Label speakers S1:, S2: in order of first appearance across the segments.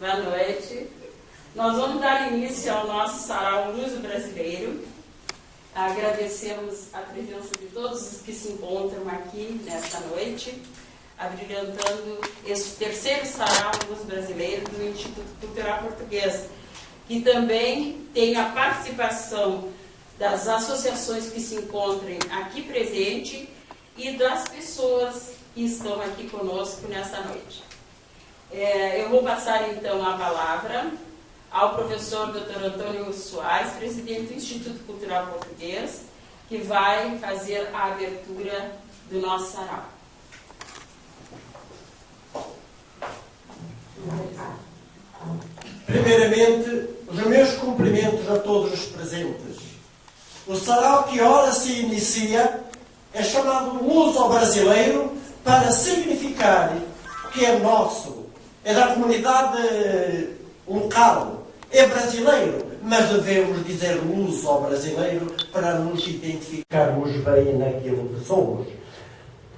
S1: Boa noite. Nós vamos dar início ao nosso sarau Luso Brasileiro. Agradecemos a presença de todos os que se encontram aqui nesta noite, abrilhantando este terceiro sarau Luso Brasileiro do Instituto Cultural Português, que também tem a participação das associações que se encontram aqui presente e das pessoas que estão aqui conosco nesta noite. Eu vou passar então a palavra ao professor Dr. Antônio Soares, presidente do Instituto Cultural Português, que vai fazer a abertura do nosso sarau.
S2: Primeiramente, os meus cumprimentos a todos os presentes. O sarau que ora se inicia é chamado Luso Brasileiro para significar que é nosso, é da comunidade local, é brasileiro, mas devemos dizer Luso Brasileiro para nos identificarmos bem naquilo que somos.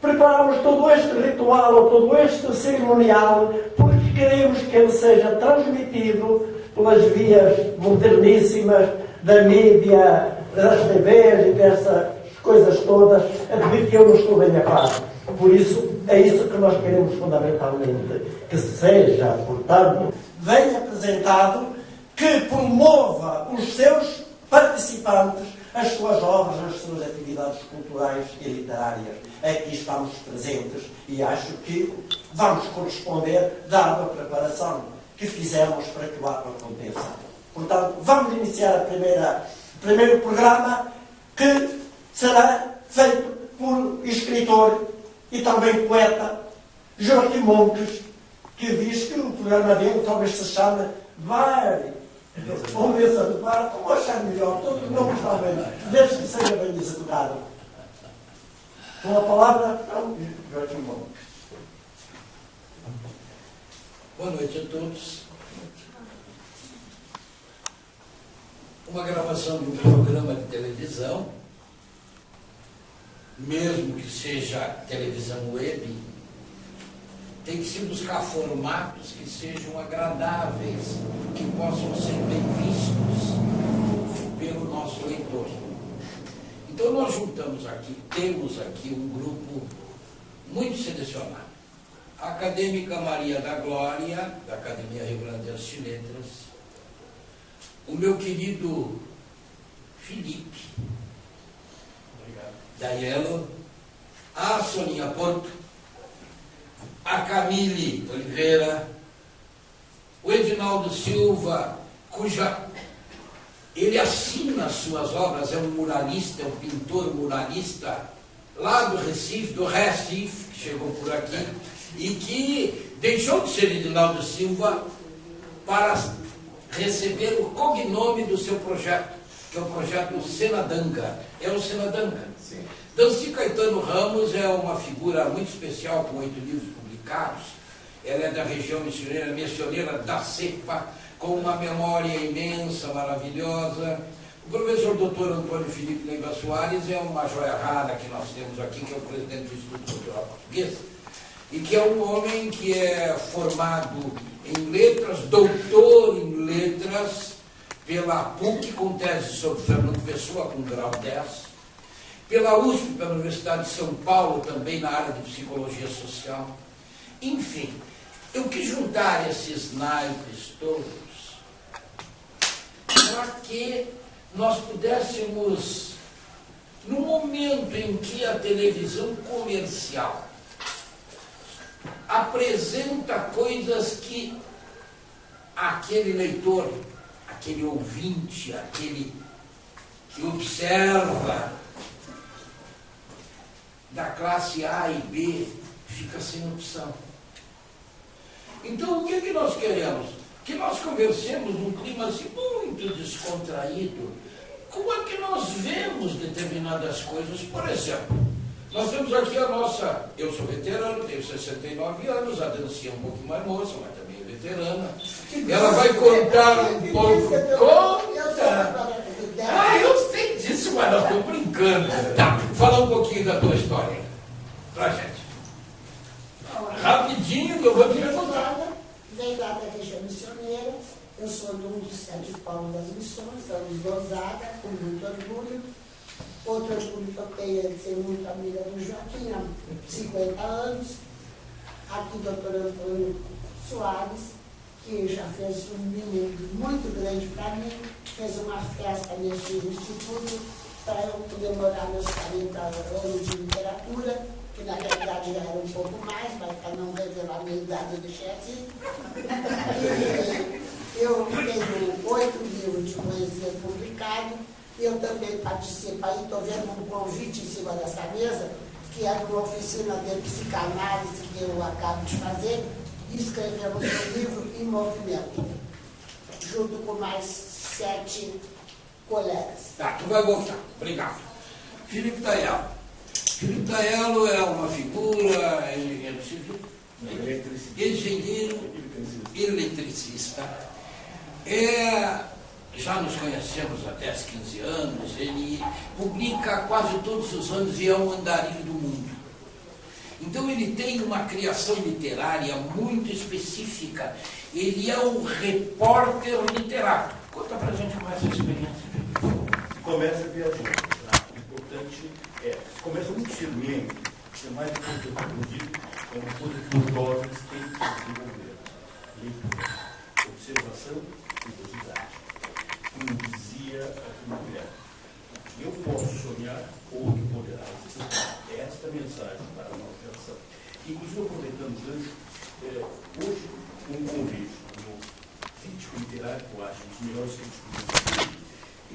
S2: Preparamos todo este ritual, todo este cerimonial, porque queremos que ele seja transmitido pelas vias moderníssimas da mídia, das TVs e dessas coisas todas, de que eu não estou bem a par. Por isso, é isso que nós queremos fundamentalmente, que seja, portanto, bem apresentado, que promova os seus participantes, as suas obras, as suas atividades culturais e literárias. Aqui estamos presentes e acho que vamos corresponder, dada a preparação que fizemos para que o ato aconteça. Portanto, vamos iniciar o primeiro programa, que será feito por escritor e também poeta Joaquim Montes, que diz que o programa dele talvez se chame Vai, ou mesa de bar, como achar melhor, todos não está bem, desde que seja bem executado. Com a palavra, Joaquim Montes.
S3: Boa noite a todos. Uma gravação de um programa de televisão, mesmo que seja televisão web, tem que se buscar formatos que sejam agradáveis, que possam ser bem vistos pelo nosso leitor. Então nós temos aqui um grupo muito selecionado. A acadêmica Maria da Glória, da Academia Rio Grandense de Letras, o meu querido Felipe, da Yellow, a Soninha Porto, a Camille Oliveira, o Edinaldo Silva, ele assina as suas obras, é um muralista, é um pintor muralista, lá do Recife, que chegou por aqui, e que deixou de ser Edinaldo Silva para receber o cognome do seu projeto, que é o projeto Senadanga. É o Senadanga. Sim. Danci Caetano Ramos é uma figura muito especial, com 8 livros publicados. Ela é da região missioneira da Cepa, com uma memória imensa, maravilhosa. O professor Dr. Antônio Felipe Leiva Soares é uma joia rara que nós temos aqui, que é o presidente do Instituto Cultural Português, e que é um homem que é formado em letras, doutor em letras, pela PUC, com tese sobre Fernando Pessoa, com grau 10, pela USP, pela Universidade de São Paulo, também na área de psicologia social. Enfim, eu quis juntar esses naipes todos para que nós pudéssemos, no momento em que a televisão comercial apresenta coisas que aquele leitor, aquele ouvinte, aquele que observa da classe A e B, fica sem opção. Então, o que é que nós queremos? Que nós conversemos num clima assim muito descontraído. Como é que nós vemos determinadas coisas? Por exemplo, nós temos aqui a nossa... Eu sou veterano, tenho 69 anos, a Dancinha é um pouquinho mais moça, mas também é veterana. Ela vai contar um pouco... Conta! Ah, eu sei disso, mas nós estamos brincando. Tá, fala um pouquinho da tua história pra gente. Rapidinho, que eu vou te perguntar.
S4: Veio lá da região missioneira, eu sou de um dos 7 povos das missões, estamos Gonzaga, com muito orgulho. Outro orgulho que eu tenho é de ser muito amiga do Joaquim há 50 anos. Aqui, doutor Antônio Soares, que já fez um mimo muito grande para mim, fez uma festa nesse instituto para eu comemorar meus 40 anos de literatura, que na realidade já era um pouco mais, mas para não revelar a minha idade eu deixei assim. E eu tenho 8 livros de poesia publicados, e eu também participo aí, estou vendo um convite em cima dessa mesa, que é uma oficina de psicanálise que eu acabo de fazer, e escrevemos um livro em movimento, junto com mais 7 colegas.
S3: Tá, tu vai gostar. Obrigado. Felipe Taiello. Felipe Taiello é uma figura, engenheiro civil, engenheiro eletricista. Já nos conhecemos há 10, 15 anos, ele publica quase todos os anos e é um andarilho do mundo. Então ele tem uma criação literária muito específica. Ele é um repórter literário. Conta pra gente como é essa experiência.
S5: Começa viajando. Tá? O importante é, começa muito cedo mesmo, é mais importante que eu digo, é uma coisa que os jovens têm que desenvolver. Leitura, observação e curiosidade. Como dizia a mulher, eu posso sonhar, outro poderá executar. Esta mensagem para a nossa geração. Inclusive, aproveitando o gancho, hoje, um convite no crítico literário, que eu acho um dos melhores críticos literários,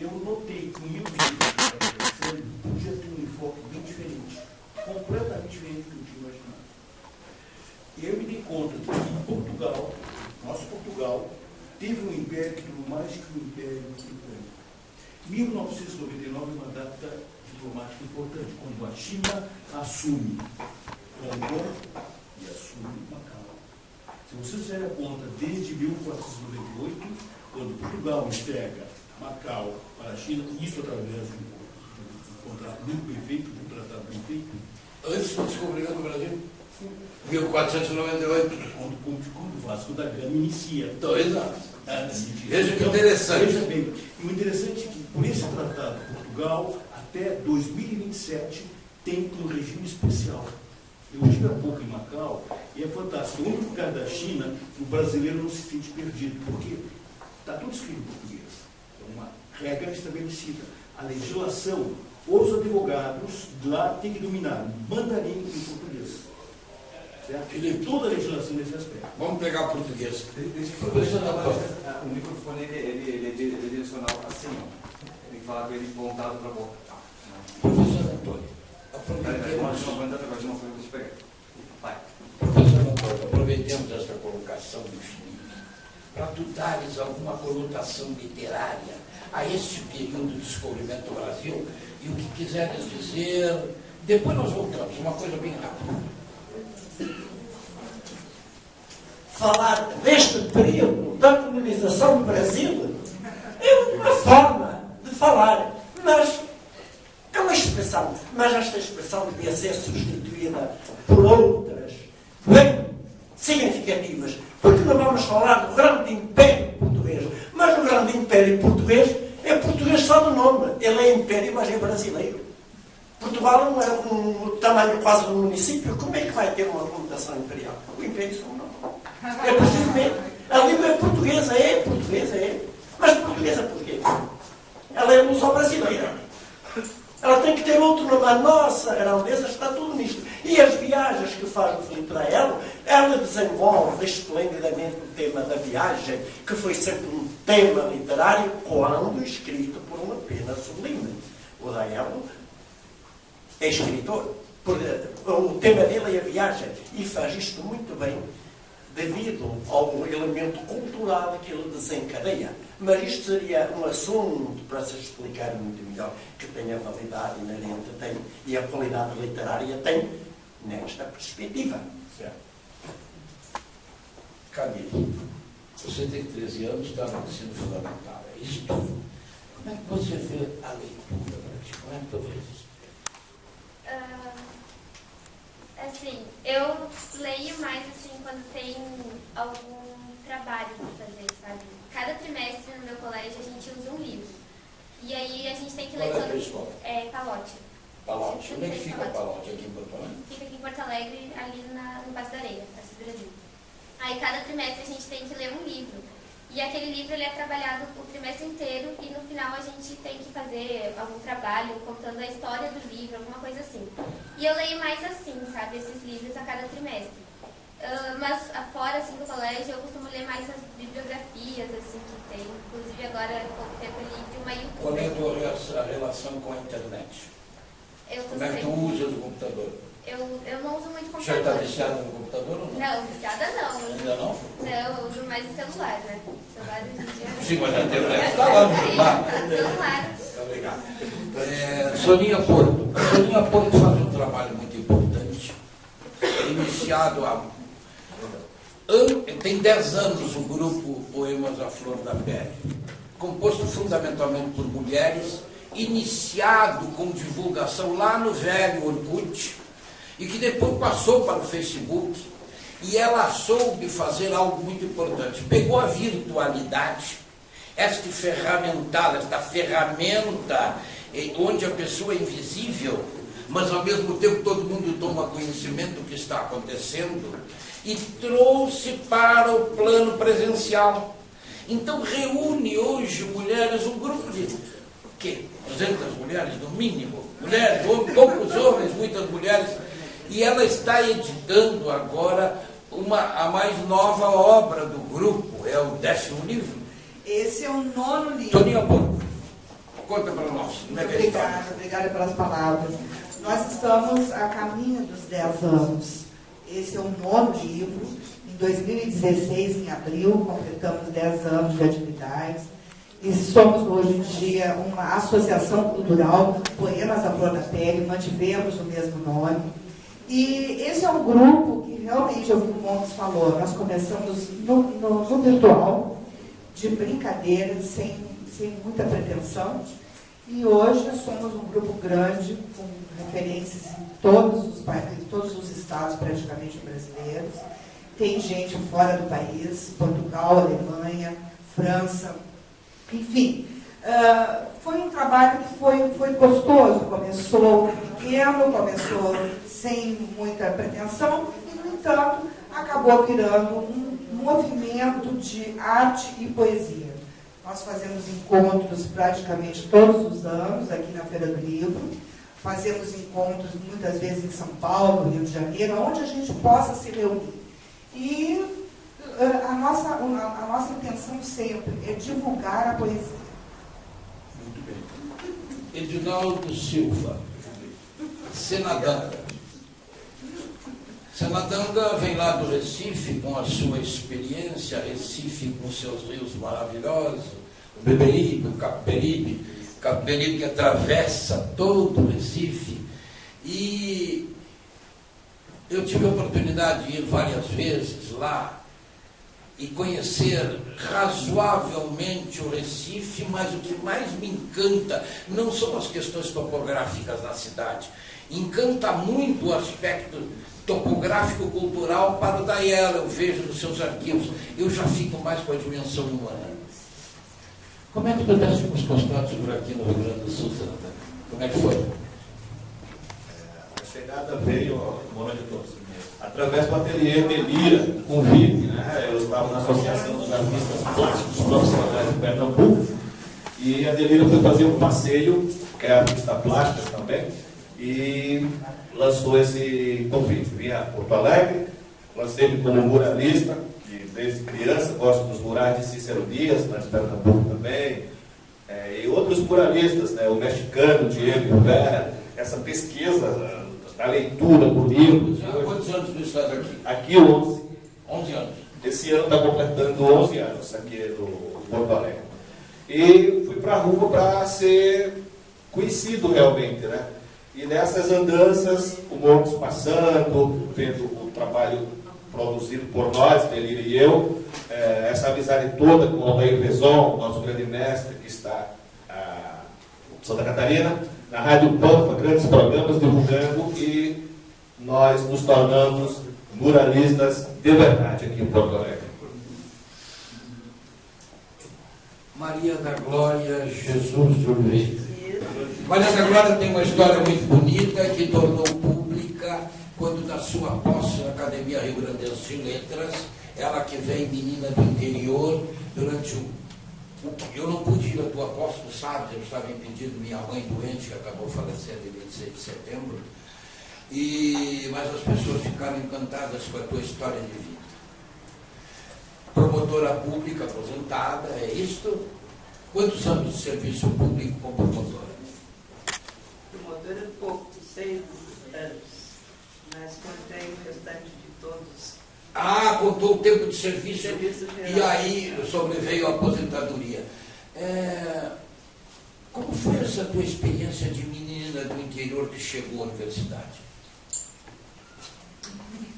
S5: eu notei que o meu livro que está acontecendo podia ter um enfoque bem diferente, completamente diferente do que eu tinha imaginado. E eu me dei conta de que Portugal, nosso Portugal, teve um império que durou mais que um império britânico. 1999 é uma data diplomática importante, quando a China assume Hong Kong e assume Macau. Se vocês fizerem a conta, desde 1498, quando Portugal entrega Macau para a China, isso através de um contrato muito bem feito, de um tratado bem feito.
S3: Antes do descobrimento do Brasil? 1498.
S5: Quando o Vasco da Gama inicia.
S3: 2 anos. Veja que interessante.
S5: Veja bem, e o interessante é que, por esse tratado, Portugal, até 2027, tem um regime especial. Eu estive há pouco em Macau e é fantástico. No único caso da China, o brasileiro não se sente perdido, porque está tudo escrito em português. É uma regra estabelecida. A legislação, os advogados lá têm que dominar mandarim e português. Certo? Toda a legislação nesse aspecto.
S3: Vamos pegar o português.
S6: O microfone ele é direcional assim, ó. Tem que falar com ele voltado para a boca.
S3: Professor Antônio, aproveitemos essa colocação do Felipe para tu dares alguma conotação literária a este período de descobrimento do Brasil e o que quiseres dizer. Depois nós voltamos, uma coisa bem rápida.
S2: Falar deste período da colonização do Brasil é uma forma de falar, mas é uma expressão, mas esta expressão devia ser substituída por outras bem significativas, porque não vamos falar do grande império português, mas o grande império português é português só do nome, ele é império, mas é brasileiro. Portugal é um tamanho quase de um município, como é que vai ter uma conotação imperial? O império só não. É precisamente, a língua é portuguesa, mas portuguesa por quê? Ela é luso-brasileira. Ela tem que ter outro nome. A nossa grandeza está tudo nisto. E as viagens que faz o Felipe Taiello, ela desenvolve esplendidamente o tema da viagem, que foi sempre um tema literário, quando escrito por uma pena sublime. O Taiello é escritor. O tema dele é a viagem. E faz isto muito bem, devido ao elemento cultural que ele desencadeia. Mas isto seria um assunto para se explicar muito melhor, que tem a validade inerente, tem, e a qualidade literária tem, nesta perspectiva.
S5: Certo.
S3: Camille, você tem 13 anos, está no ensino fundamental, é isso? Como é que você vê a leitura para ti? Como é que tu vês isso?
S7: Assim, eu leio mais assim quando tem algum trabalho para fazer, sabe? Cada trimestre no meu colégio a gente usa um livro. E aí a gente tem que ler
S3: Qual é a
S7: todo...
S3: tua escola?
S7: É Palote.
S3: Palote. Onde é que fica Palote? Aqui em Porto Alegre?
S7: Fica aqui em Porto Alegre, ali no Passo da Areia, Assis Brasil. Aí cada trimestre a gente tem que ler um livro. E aquele livro ele é trabalhado o trimestre inteiro e no final a gente tem que fazer algum trabalho contando a história do livro, alguma coisa assim. E eu leio mais assim, sabe, esses livros a cada trimestre. Mas fora assim, do colégio eu costumo ler mais as bibliografias assim, que tem. Inclusive agora há pouco tempo eu li de uma youtuber.
S3: Qual é a tua relação com a internet? Como é que tu usas o computador?
S7: Eu não uso muito
S3: Já
S7: computador.
S3: está viciada no computador ou não?
S7: Não, viciada não.
S3: Ainda não?
S7: Não, eu uso mais o celular, né? O celular hoje em dia...
S3: Sim, mas a internet está lá no celular.
S7: Tá no celular.
S3: Obrigado. Soninha Porto. A Soninha Porto faz um trabalho muito importante. Iniciado há... Tem 10 anos o grupo Poemas à Flor da Pele, composto fundamentalmente por mulheres, iniciado com divulgação lá no velho Orkut, e que depois passou para o Facebook, e ela soube fazer algo muito importante. Pegou a virtualidade, esta ferramenta onde a pessoa é invisível, mas ao mesmo tempo todo mundo toma conhecimento do que está acontecendo, e trouxe para o plano presencial. Então reúne hoje mulheres, um grupo de 200 mulheres no mínimo, mulheres, poucos homens, muitas mulheres, e ela está editando agora a mais nova obra do grupo, é o 10º livro.
S8: Esse é o 9º livro.
S3: Toninha Porto, conta para nós.
S8: Obrigada pelas palavras. Nós estamos a caminho dos 10 anos. Esse é o 9º livro. Em 2016, em abril, completamos 10 anos de atividades. E somos, hoje em dia, uma associação cultural, Poemas à Flor da Pele, mantivemos o mesmo nome. E esse é um grupo que realmente, como o Montes falou, nós começamos no virtual, de brincadeira, sem muita pretensão. E hoje somos um grupo grande, com referências em todos os estados praticamente brasileiros. Tem gente fora do país, Portugal, Alemanha, França, enfim. Foi um trabalho que foi gostoso, começou pequeno, começou sem muita pretensão, e, no entanto, acabou virando um movimento de arte e poesia. Nós fazemos encontros praticamente todos os anos aqui na Feira do Livro, fazemos encontros muitas vezes em São Paulo, Rio de Janeiro, onde a gente possa se reunir. E a nossa intenção sempre é divulgar a poesia.
S3: Muito bem. Edinaldo Silva, Senadanga. Senadanga vem lá do Recife com a sua experiência, Recife com seus rios maravilhosos, o Beberibe, o Capiberibe que atravessa todo o Recife. E eu tive a oportunidade de ir várias vezes lá e conhecer razoavelmente o Recife, mas o que mais me encanta não são as questões topográficas da cidade. Encanta muito o aspecto topográfico-cultural para o Daiela, eu vejo nos seus arquivos. Eu já fico mais com a dimensão humana. Como é que tu desce com os contatos por aqui no Rio Grande do Sul, Senador? Como é que foi?
S5: A chegada veio, boa noite a todos, através do ateliê Delira, convite, né? Eu estava na Associação dos Artistas Plásticos Profissionais de Pernambuco, e a Delira foi fazer um passeio, que é artista plástica também, e lançou esse convite. Vim a Porto Alegre, lancei-me como muralista, e desde criança gosto dos murais de Cícero Dias, mas Pernambuco também, e outros muralistas, né? O mexicano Diego Rivera, essa pesquisa da leitura por livros.
S3: Há quantos anos tu estás aqui?
S5: Aqui 11.
S3: 11 anos.
S5: Esse ano está completando 11 anos aqui no Porto Alegre. E fui para a rua para ser conhecido realmente, né? E nessas andanças, o Montes passando, vendo o trabalho produzido por nós, Delira e eu, essa amizade toda com o Aldair Vezon, nosso grande mestre que está em Santa Catarina, na Rádio Pampa, grandes programas divulgando, e nós nos tornamos
S9: muralistas de verdade aqui em Porto Alegre.
S3: Maria da Glória Jesus de Oliveira. Maria da Glória tem uma história muito bonita que tornou pública quando, na sua posse na Academia Rio Grandense de Letras, ela que vem menina do interior, durante eu não pude ir à tua posse, tu sabes, eu estava impedido, minha mãe doente, que acabou falecendo em 26 de setembro, mas as pessoas ficaram encantadas com a tua história de vida. Promotora pública aposentada, é isto? Quantos anos de serviço público como promotora?
S10: Promotora pouco, 6 anos, mas contei o restante de todos.
S3: Ah, contou o tempo de serviço e aí sobreveio a aposentadoria. Como foi essa tua experiência de menina do interior que chegou à universidade?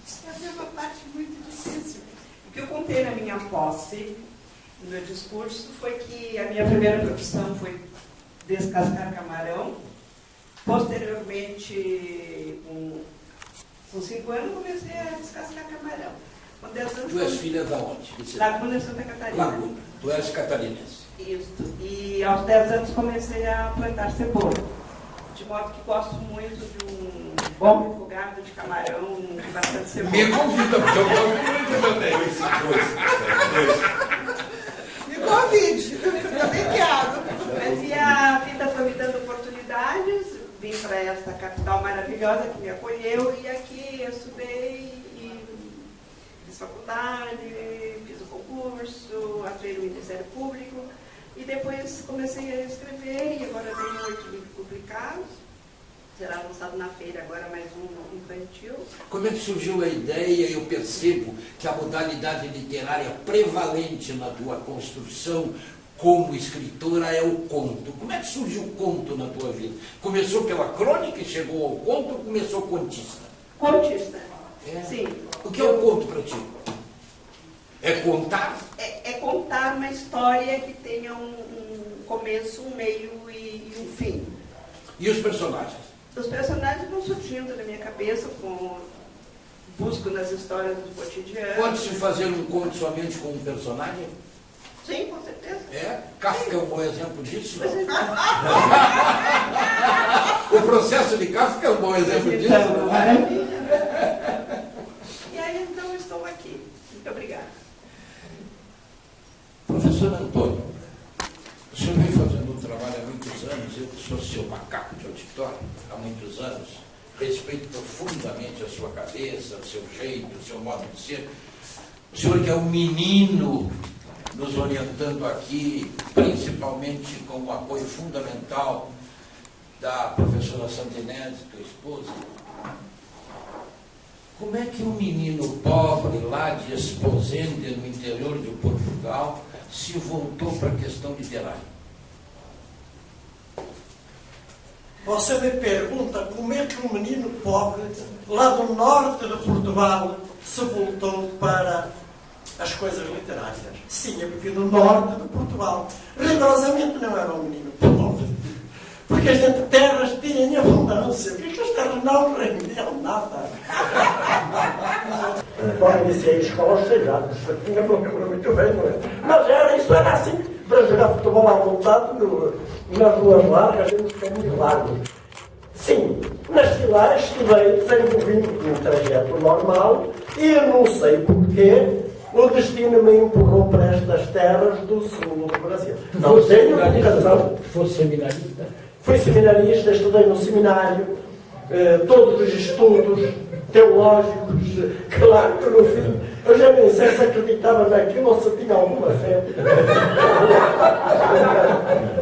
S10: Essa é uma parte muito difícil. O que eu contei na minha posse, no meu discurso, foi que a minha primeira profissão foi descascar camarão. Posteriormente, com 5 anos, comecei a descascar camarão. Com 10 anos,
S3: Tu és filha de onde?
S10: Laguna, Santa Catarina.
S3: Laguna. Tu és catarinense.
S10: Isso. E aos 10 anos comecei a plantar cebola. De modo que gosto muito de um bom refogado de camarão, de bastante cebola.
S3: Me convida, porque eu gosto muito também.
S10: Me convide, eu bem quero. Mas e a vida foi me dando oportunidades. Vim para esta capital maravilhosa que me acolheu e aqui eu estudei e fiz faculdade, fiz o concurso, atuei no Ministério Público e depois comecei a escrever e agora tenho 8 livros publicados. Será lançado na feira agora mais um infantil.
S3: Como é que surgiu a ideia? Eu percebo que a modalidade literária prevalente na tua construção como escritora é o conto. Como é que surgiu o conto na tua vida? Começou pela crônica e chegou ao conto ou começou contista?
S10: Contista, sim.
S3: O que é o conto para ti? É contar?
S10: É contar uma história que tenha um começo, um meio e um fim.
S3: E os personagens?
S10: Os personagens vão surgindo na minha cabeça, busco nas histórias do cotidiano.
S3: Pode-se fazer um conto somente com um personagem?
S10: Sim, com certeza.
S3: Kafka é um bom exemplo disso?
S10: Pois é.
S3: O processo de Kafka é um bom exemplo disso?
S10: Então, maravilha. E aí, então, estou aqui. Muito obrigada.
S3: Professor Antônio, o senhor vem fazendo um trabalho há muitos anos, eu sou seu macaco de auditório há muitos anos, respeito profundamente a sua cabeça, o seu jeito, o seu modo de ser. O senhor que é um menino nos orientando aqui, principalmente com o apoio fundamental da professora Santinese, tua esposa. Como é que um menino pobre lá de Esposende, no interior de Portugal, se voltou para a questão literária?
S2: Você me pergunta como é que um menino pobre lá do norte de Portugal se voltou para as coisas literárias. Sim, é porque no norte de Portugal rigorosamente não era um menino pobre. Porque a gente terras tinha em abundância. Porque as terras não rendiam nada. Quando iniciei a escola, sei lá, tinha muito bem, não é? Mas isso era assim, para jogar futebol à vontade nas ruas largas e nos caminhos largos. Sim, nasci lá, estudei, desenvolvi um trajeto normal e eu não sei porquê o destino me empurrou para estas terras do sul do Brasil. Não tenho razão.
S3: Fosse seminarista?
S2: Fui seminarista, estudei no seminário, todos os estudos teológicos, claro que no fim, eu já nem sei se acreditava naquilo ou se tinha alguma fé.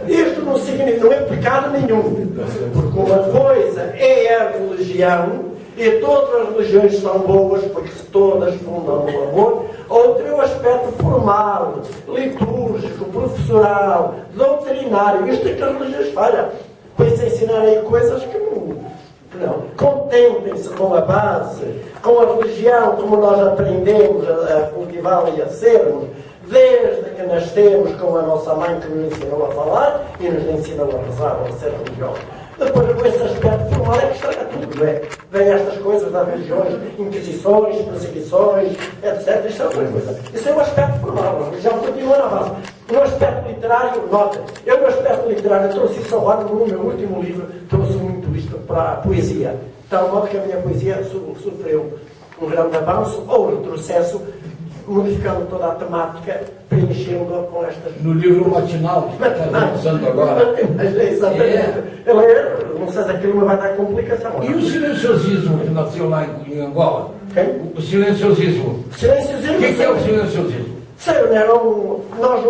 S2: Isto não significa, não é pecado nenhum, porque uma coisa é a religião, e todas as religiões são boas, porque todas fundam no amor. Outra é o aspecto formal, litúrgico, professoral, doutrinário. Isto é que as religiões falham. Pois ensinarem coisas que não. Contentem-se com a base, com a religião, como nós aprendemos a cultivá-la e a sermos, desde que nascemos com a nossa mãe que nos ensinou a falar e nos ensinou a rezar, a ser religiosos. Depois, com esse aspecto formal, é que estraga tudo, não é? vêm estas coisas das religiões, inquisições, perseguições, etc. Isso é outra coisa. Isso é um aspecto formal. A religião continua na base. No aspecto literário, nota, eu no aspecto literário trouxe isso agora no meu último livro, trouxe muito isto para a poesia. De tal modo que a minha poesia sofreu um grande avanço ou retrocesso, modificando toda a temática, preenchendo-a com estas...
S3: No livro matinal, que está usando agora.
S2: Exatamente. Não sei se aquilo me vai dar complicação.
S3: E o silenciosismo que nasceu lá em Angola?
S2: Quem?
S3: O silenciosismo.
S2: Silenciosismo?
S3: O que é o silenciosismo?
S2: Sei, nós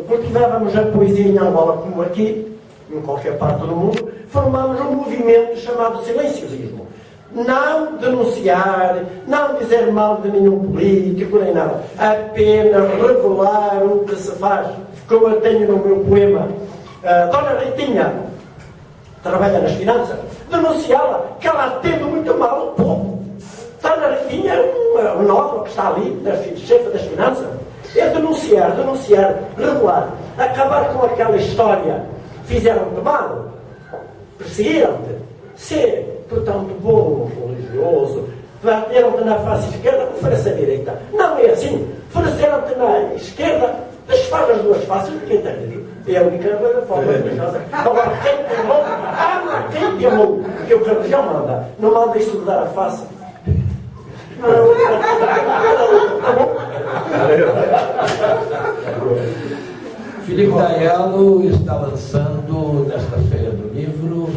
S2: cultivávamos a poesia em Angola como aqui, em qualquer parte do mundo, formámos um movimento chamado silenciosismo. Não denunciar, não dizer mal de nenhum político, nem nada. Apenas revelar o que se faz. Como eu tenho no meu poema, Dona Ritinha trabalha nas finanças, denunciá-la, que ela atende muito mal o povo. Dona Ritinha é uma nova que está ali, chefe das finanças. É denunciar, revelar, acabar com aquela história. Fizeram-te mal, perseguiram-te, ser portanto bom, religioso, bateram-te na face esquerda, oferece a direita. Não é assim. Ofereceram-te na esquerda, desfaz as duas faces de quem tem. É a única forma religiosa. Agora, quem te amou, ama quem te amou. Porque o que a religião manda, não manda isso de dar a face.
S3: Filipe Daiello está lançando, nesta feira do livro,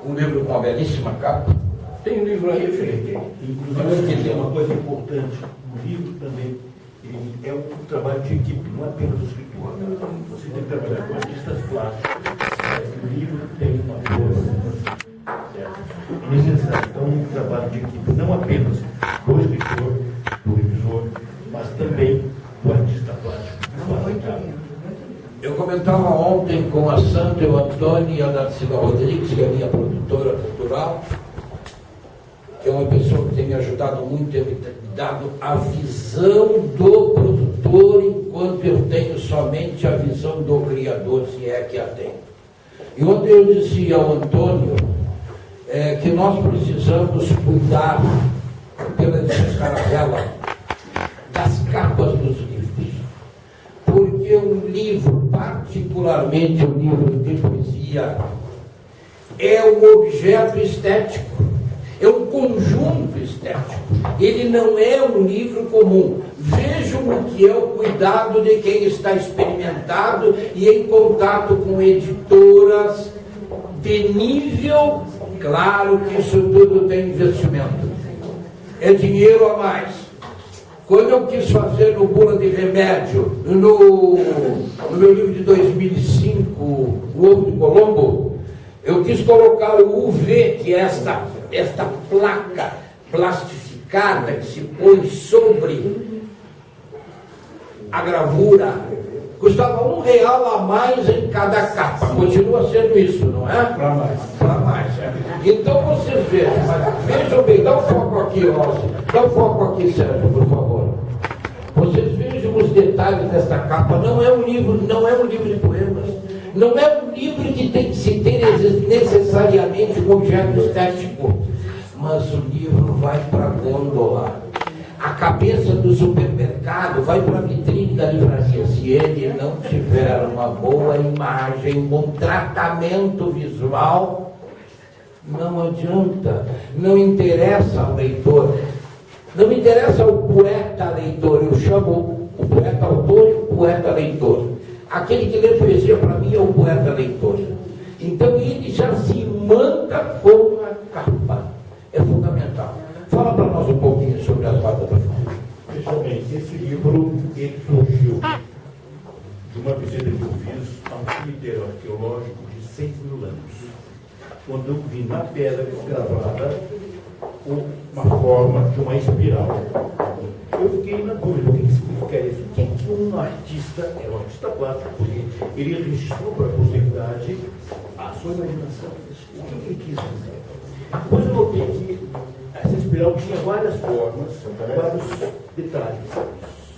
S3: um livro com uma belíssima capa. Tem um livro aí, Felipe?
S5: Inclusive, uma coisa importante, o livro também ele é um trabalho de equipe, não é apenas o escritor. Você tem que trabalhar com artistas plásticos. O livro tem uma força, é necessário. Então, um trabalho de equipe, não apenas do escritor, do revisor, mas também do artista plástico.
S3: Eu comentava ontem com a Santa, o Antônio e a Narcisa Rodrigues, que é a minha produtora cultural, que é uma pessoa que tem me ajudado muito, tem me dado a visão do produtor, enquanto eu tenho somente a visão do criador, se é que a tenho. E ontem eu dizia ao Antônio que nós precisamos cuidar, pela escaravela, das capas dos livros. Porque um livro, particularmente um livro de poesia, é um objeto estético, é um conjunto estético. Ele não é um livro comum. Vejam o que é o cuidado de quem está experimentado e em contato com editoras de nível. Claro que isso tudo tem investimento. É dinheiro a mais. Quando eu quis fazer no Bula de Remédio, no meu livro de 2005, O Ovo de Colombo, eu quis colocar o UV, que é esta placa plastificada que se põe sobre a gravura. Custava R$1 a mais em cada capa. Continua sendo isso, não é? Para mais. Para mais, é. Então vocês vejam bem, dá um foco aqui, Rossi. Dá um foco aqui, Sérgio, por favor. Vocês vejam os detalhes desta capa. Não é um livro de poemas. Não é um livro que tem que se ter necessariamente um objeto estético. Mas o livro vai para a gôndola. A cabeça do supermercado vai para a vitrine da livraria. Se ele não tiver uma boa imagem, um bom tratamento visual, não adianta. Não interessa ao leitor. Não interessa ao poeta leitor. Eu chamo o poeta autor e o poeta leitor. Aquele que lê poesia, para mim, é o poeta leitor. Então ele já se manda com a capa. É fundamental. Fala para nós um pouquinho sobre as Rodas da Fome.
S5: Veja bem, esse livro ele surgiu de uma visita que eu fiz a um cemitério arqueológico de 6.000 anos, quando eu vi na pedra escravada uma forma de uma espiral. Eu fiquei na dúvida, o que significa isso? O que um artista, é um artista plástico, porque ele registrou para a posteridade a sua imaginação. O que ele quis dizer? Depois eu notei que essa espiral tinha várias formas, vários detalhes.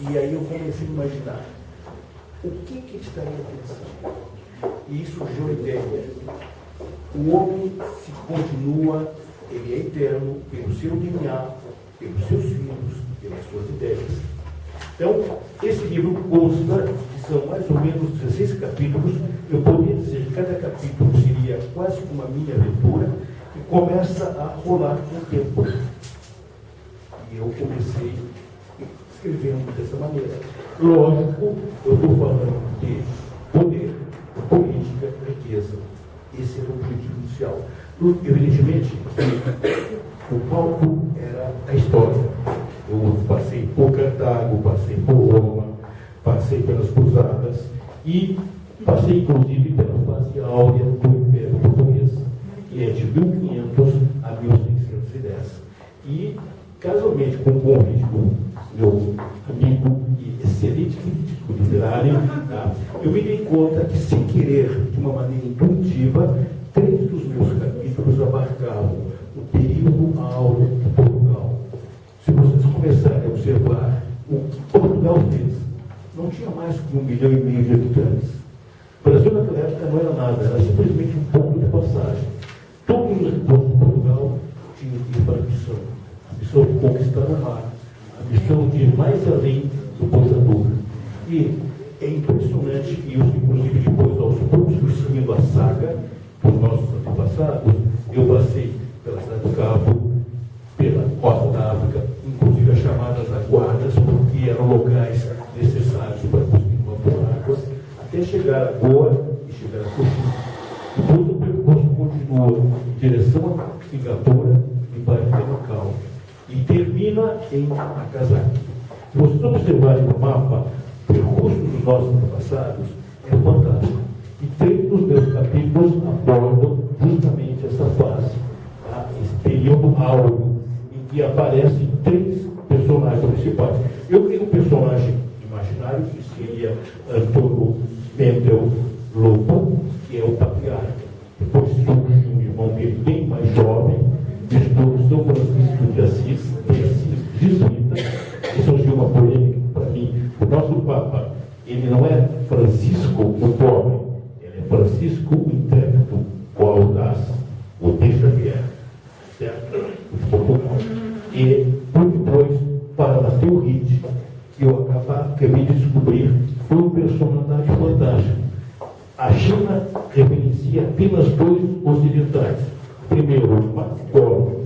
S5: E aí eu comecei a imaginar o que ele estaria pensando. E isso surgiu a ideia. O homem se continua
S11: ele é eterno pelo seu DNA, pelos seus filhos, pelas suas ideias. Então, esse livro consta que são mais ou menos 16 capítulos. Eu poderia dizer que cada capítulo seria quase uma mini aventura e começa a rolar com o tempo. E eu comecei escrevendo dessa maneira. Lógico, eu estou falando de poder, política, riqueza. Esse era o objetivo inicial. Evidentemente, o palco era a história. Eu passei por Cartago, passei por Roma, passei pelas Cruzadas e passei, inclusive, pela fase áurea do Império Português, que é de 1500 a 1610. E, casualmente, com o convite do meu amigo e excelente crítico literário, eu me dei conta que, sem querer, de uma maneira intuitiva, 3 dos meus capítulos abarcavam o período áureo de Portugal. Se vocês começarem a observar o que Portugal fez, não tinha mais que 1,5 milhão de habitantes. O Brasil naquela época não era nada, era simplesmente um ponto de passagem. Todos os recursos de Portugal tinham que ir para a missão de conquistar o mar, a missão de ir mais além do Boiçador. E é impressionante que eu, inclusive, depois, aos poucos, fui seguindo a saga dos nossos antepassados. Eu passei pela Cidade do Cabo, pela costa da África, inclusive as chamadas aguadas, porque eram locais necessários para conseguir uma boa água, até chegar a Goa e chegar a Coxim. Depois o percurso continua em direção a Singapura e para Macau. E termina em Nagasaki. Se vocês observarem no mapa, o percurso dos nossos antepassados é fantástico. E 3 dos meus capítulos abordam justamente essa fase, tá? Esse período áureo, em que aparecem 3 personagens principais. Eu criei um personagem imaginário, que seria Antônio Mendel Lopo, que é o patriarca. Depois surge um irmão dele bem mais jovem, gestor São Francisco de Assis, jesuíta, e surgiu uma polêmica para mim. O nosso Papa, ele não é Francisco o pobre, ele é Francisco o intrépido, o audaz, o deixa vier, certo? De Portugal. E depois, para nascer o Hit, que eu acabei de descobrir, foi um personagem fantástico. A China referencia apenas 2 ocidentais. O primeiro, Marco Polo,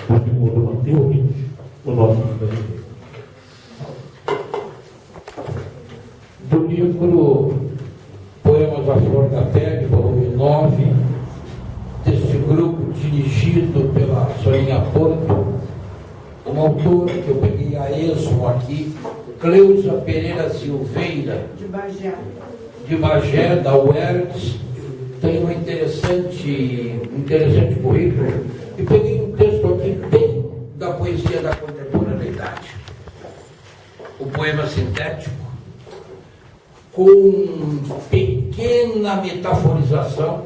S11: o segundo, Mateu Hit, o nosso brasileiro.
S3: Do livro Poemas à Flor da Pele, volume 9, deste grupo dirigido pela Soninha Porto, uma autora que eu peguei a esmo aqui, Cleusa Pereira Silveira, de Bagé, da UERGS, tem um interessante currículo, e peguei um texto aqui bem da poesia da contemporaneidade. O poema sintético, com pequena metaforização,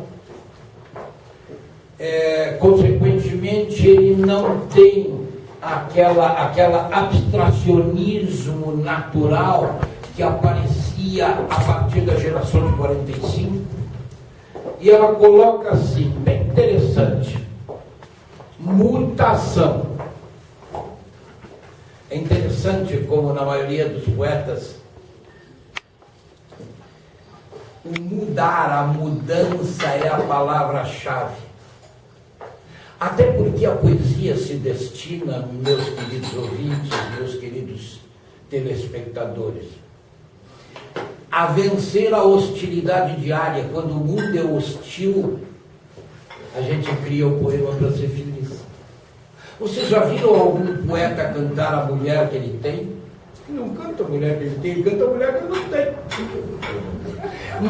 S3: consequentemente ele não tem aquela abstracionismo natural que aparecia a partir da geração de 45, e ela coloca assim, bem interessante, mutação. É interessante como na maioria dos poetas o mudar, a mudança é a palavra-chave. Até porque a poesia se destina, meus queridos ouvintes, meus queridos telespectadores, a vencer a hostilidade diária. Quando o mundo é hostil, a gente cria o poema para ser feliz. Vocês já viram algum poeta cantar a mulher que ele tem? Ele não canta a mulher que ele tem, ele canta a mulher que ele não tem.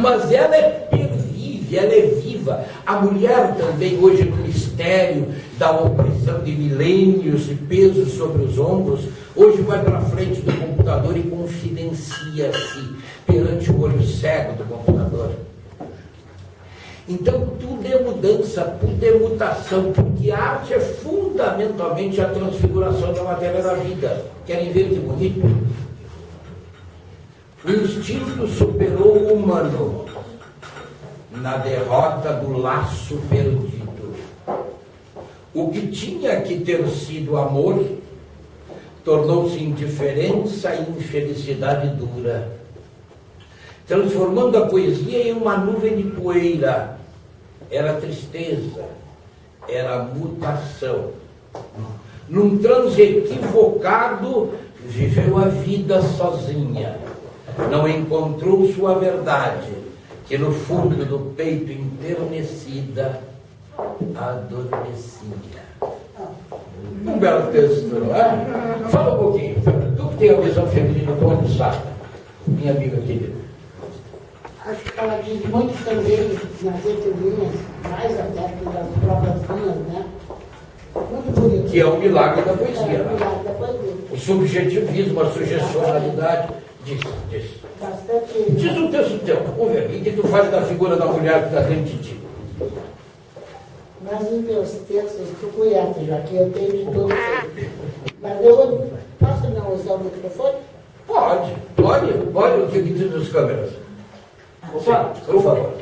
S3: Mas ela é pervive, ela é viva. A mulher também, hoje, no mistério da opressão de milênios e pesos sobre os ombros, hoje vai para frente do computador e confidencia-se perante o olho cego do computador. Então, tudo é mudança, tudo é mutação, porque a arte é fundamentalmente a transfiguração da matéria da vida. Querem ver que bonito? O instinto superou o humano na derrota do laço perdido. O que tinha que ter sido amor tornou-se indiferença e infelicidade dura, transformando a poesia em uma nuvem de poeira. Era tristeza, era mutação. Num transe equivocado, viveu a vida sozinha. Não encontrou sua verdade, que no fundo do peito enternecida adormecia. Um belo texto, não é? Fala um pouquinho, tu que tem a visão feminina tão aguçada, minha amiga querida.
S4: Acho que ela diz muito também nas entrelinhas, mais até que das próprias linhas, né? Muito bonito.
S3: Que é o milagre da poesia.
S4: É, o milagre da poesia.
S3: O subjetivismo, a sugestionalidade. Diz.
S4: Bastante.
S3: Diz um texto teu, vamos ver. E que tu faz da figura da mulher que está dentro de ti.
S4: Mas os meus textos, tu conhece, já que eu tenho de tudo. Mas eu posso não usar o microfone?
S3: Pode. Olha o que diz as câmeras. Opa, por favor.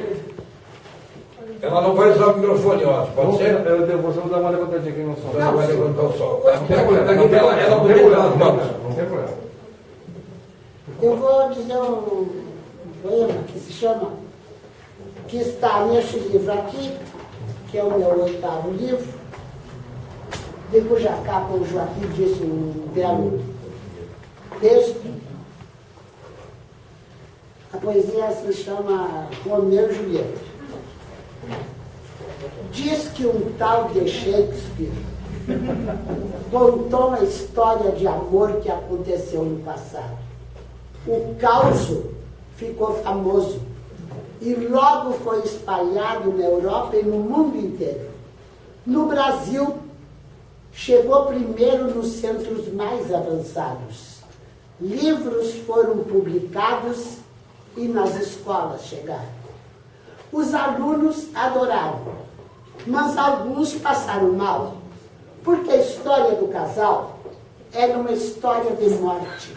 S3: Ela não vai usar o microfone, ó. Pode ser?
S6: Eu vou dar uma levantadinha aqui no som.
S3: Ela vai levantar o som.
S6: Não tem problema.
S3: Ela bonita nas mãos.
S6: Não tem problema.
S4: Eu vou dizer um poema que se chama, que está neste livro aqui, que é o meu 8º livro, de cuja capa o Joaquim disse um belo texto. A poesia se chama Romeu e Julieta. Diz que um tal de Shakespeare contou uma história de amor que aconteceu no passado. O caos ficou famoso e logo foi espalhado na Europa e no mundo inteiro. No Brasil, chegou primeiro nos centros mais avançados. Livros foram publicados e nas escolas chegaram. Os alunos adoraram, mas alguns passaram mal, porque a história do casal era uma história de morte.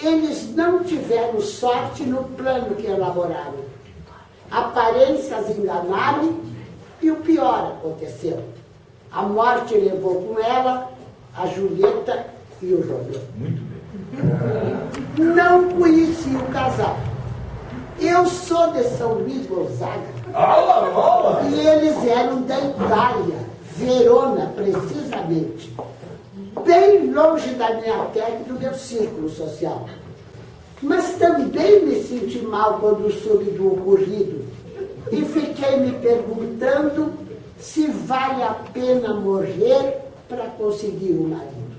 S4: Eles não tiveram sorte no plano que elaboraram. Aparências enganaram e o pior aconteceu. A morte levou com ela a Julieta e o Romeu.
S5: Muito bem.
S4: Não conheci o casal. Eu sou de São Luís Gonzaga. E eles eram da Itália, Verona, precisamente. Bem longe da minha terra e do meu círculo social. Mas também me senti mal quando soube do ocorrido. E fiquei me perguntando se vale a pena morrer para conseguir um marido.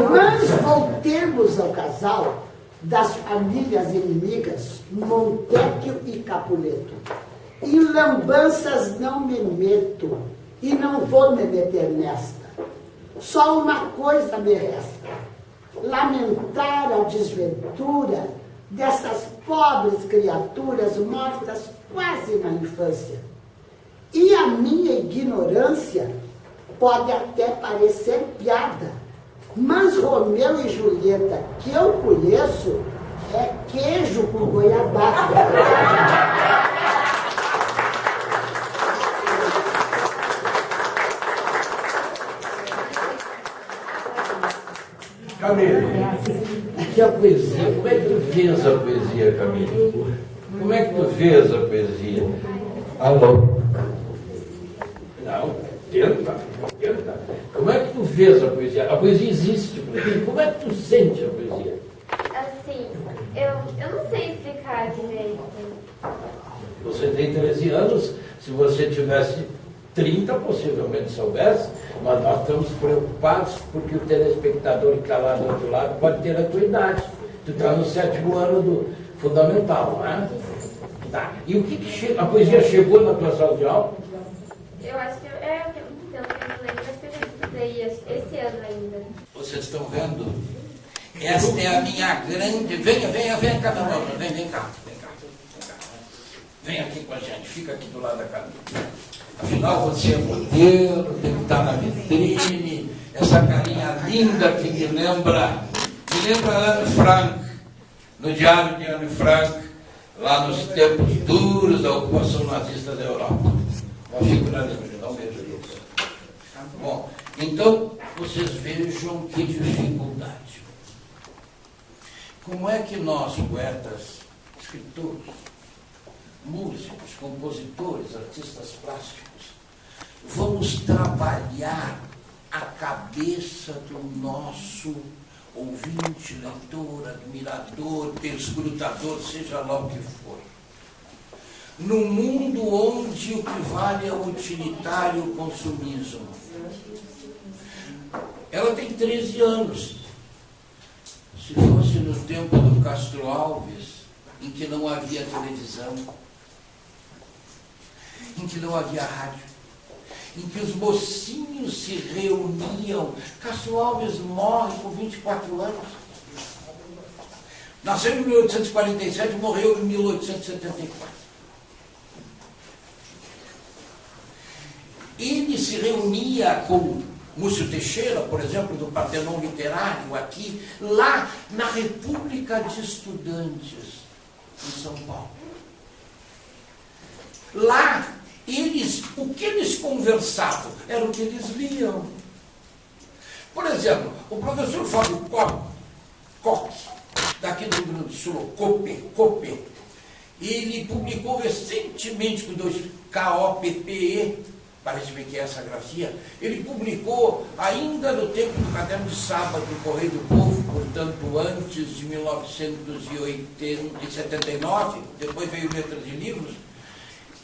S4: Mas voltemos ao casal das famílias inimigas, Montecchio e Capuleto. Em lambanças não me meto e não vou me meter nesta. Só uma coisa me resta: lamentar a desventura dessas pobres criaturas mortas quase na infância. E a minha ignorância pode até parecer piada, mas Romeu e Julieta, que eu conheço, é queijo com goiabada.
S3: Camille, que a poesia, como é que tu vês a poesia, Camille? Como é que tu vês a poesia? Alô? Não, tenta. Como é que tu vês a poesia? A poesia existe. Como é que tu sente a poesia?
S7: Assim, eu não sei explicar direito.
S3: Você tem 13 anos, se você tivesse 30, possivelmente soubesse, mas nós estamos preocupados porque o telespectador que está lá do outro lado pode ter a tua idade. Tu está no 7º ano do fundamental, não é? Tá. E o que a poesia chegou na tua sala de aula?
S7: Eu acho que pelo que eu não lembro, acho que eu já estudei esse ano ainda.
S3: Vocês estão vendo? Esta é a minha grande... Venha cá, meu nome. Vem cá. Vem aqui com a gente, fica aqui do lado da Camille. Afinal, você é modelo, tem que estar na vitrine, essa carinha linda que me lembra Anne Frank, no diário de Anne Frank, lá nos tempos duros da ocupação nazista da Europa. Uma figura linda, dá um beijo ali. Bom, então, vocês vejam que dificuldade. Como é que nós, poetas, escritores, músicos, compositores, artistas plásticos, vamos trabalhar a cabeça do nosso ouvinte, leitor, admirador, perscrutador, seja lá o que for? Num mundo onde o que vale é o utilitário o consumismo. Ela tem 13 anos. Se fosse no tempo do Castro Alves, em que não havia televisão, em que não havia rádio, em que os mocinhos se reuniam. Castro Alves morre com 24 anos. Nasceu em 1847 e morreu em 1874. Ele se reunia com Múcio Teixeira, por exemplo, do Partenon Literário, aqui, lá na República de Estudantes, em São Paulo. Lá, o que eles conversavam era o que eles liam. Por exemplo, o professor Fábio Koch, daqui do Rio Grande do Sul, Koppe, ele publicou recentemente, com 2 K-O-P-P-E, parece-me que é essa grafia, ele publicou ainda no tempo do Caderno de Sábado do Correio do Povo, portanto antes de 1979, depois veio Letras de Livros,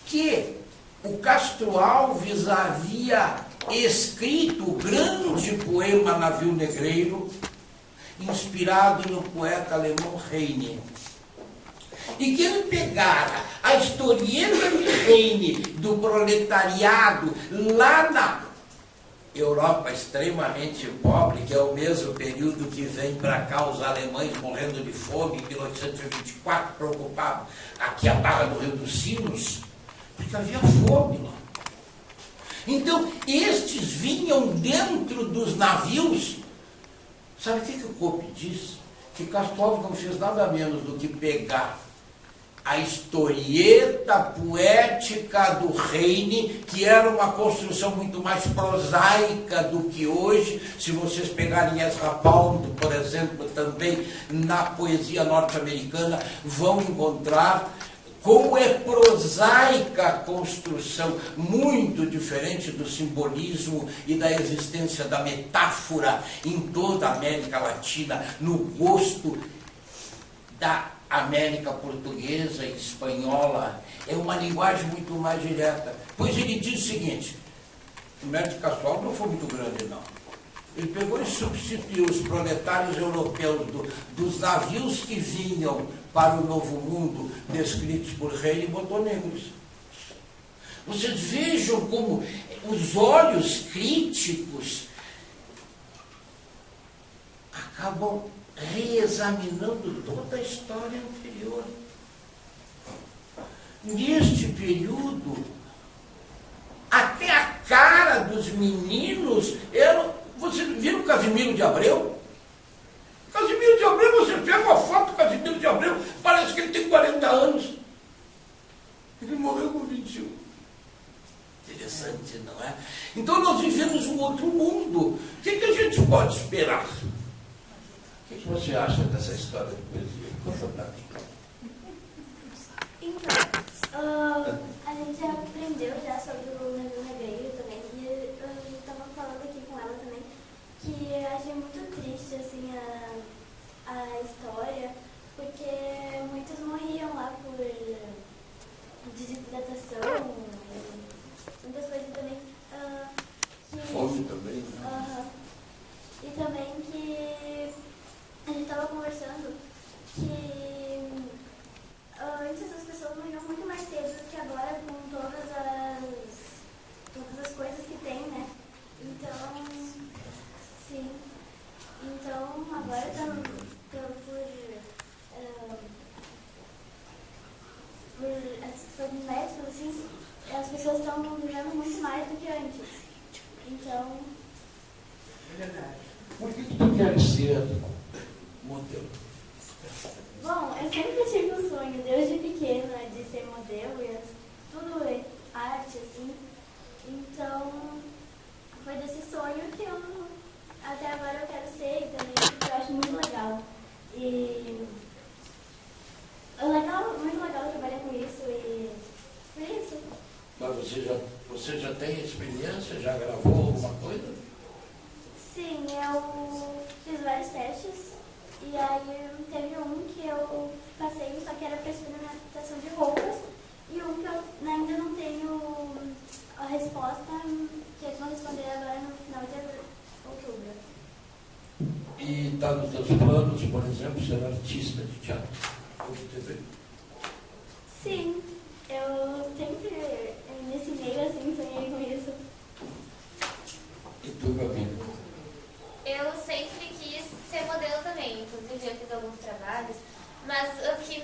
S3: que o Castro Alves havia escrito o grande poema Navio Negreiro, inspirado no poeta alemão Heine. E que ele pegara a historieta de Heine do proletariado lá na Europa extremamente pobre, que é o mesmo período que vem para cá os alemães morrendo de fome em 1824, para ocupar aqui a Barra do Rio dos Sinos, porque havia fome lá. Então, estes vinham dentro dos navios. Sabe o que o Koppe diz? Que Castro Alves não fez nada menos do que pegar a historieta poética do Heine, que era uma construção muito mais prosaica do que hoje. Se vocês pegarem Ezra Pound, por exemplo, também na poesia norte-americana, vão encontrar como é prosaica a construção, muito diferente do simbolismo e da existência da metáfora em toda a América Latina, no gosto da América portuguesa e espanhola. É uma linguagem muito mais direta. Pois ele diz o seguinte: o mérito de Castro Alves não foi muito grande, não. Ele pegou e substituiu os proletários europeus dos navios que vinham para o Novo Mundo, descritos por Heine, e botou negros. Vocês vejam como os olhos críticos acabam reexaminando toda a história anterior. Neste período, até a cara dos meninos era... Vocês viram o Casimiro de Abreu? Casimiro de Abreu, você pega uma foto do Casimiro de Abreu, parece que ele tem 40 anos. Ele morreu com 21. Interessante, não é? Então nós vivemos um outro mundo. O que a gente pode esperar? O que você acha dessa história de poesia? Conta pra mim.
S7: Então, a gente já aprendeu já sobre o Navio Negreiro também, e eu estava falando aqui com ela também, que eu achei muito triste, assim, a história, porque muitos morriam lá por desidratação, muitas coisas também.
S3: Fome também, né?
S7: E também que a gente estava conversando que antes as pessoas morriam muito mais cedo do que agora, com todas as coisas que tem, né? Então, sim. Então, agora por médicos, assim, as pessoas estão vivendo muito mais do que antes. Então...
S3: É verdade. Por que tu queres ser modelo?
S7: Bom, eu sempre tive um sonho, desde pequena.
S12: museu, tudo é arte, assim. Então, foi desse sonho que eu, até agora, eu quero ser também, porque eu acho muito legal. E é legal, muito legal trabalhar com isso e por isso.
S3: Mas você já tem experiência? Já gravou alguma coisa?
S12: Sim, eu fiz vários testes e aí teve um que eu passei, só que era para experimentação de roupas, e um que eu ainda não tenho a resposta, que eles vão responder agora no final de outubro.
S3: E está nos teus planos, por exemplo, ser artista de teatro ou de TV?
S12: Sim, eu sempre, nesse meio assim, sonhei com isso.
S3: E tu, Gabi?
S7: Eu sempre quis ser modelo também, inclusive eu fiz alguns trabalhos, mas o que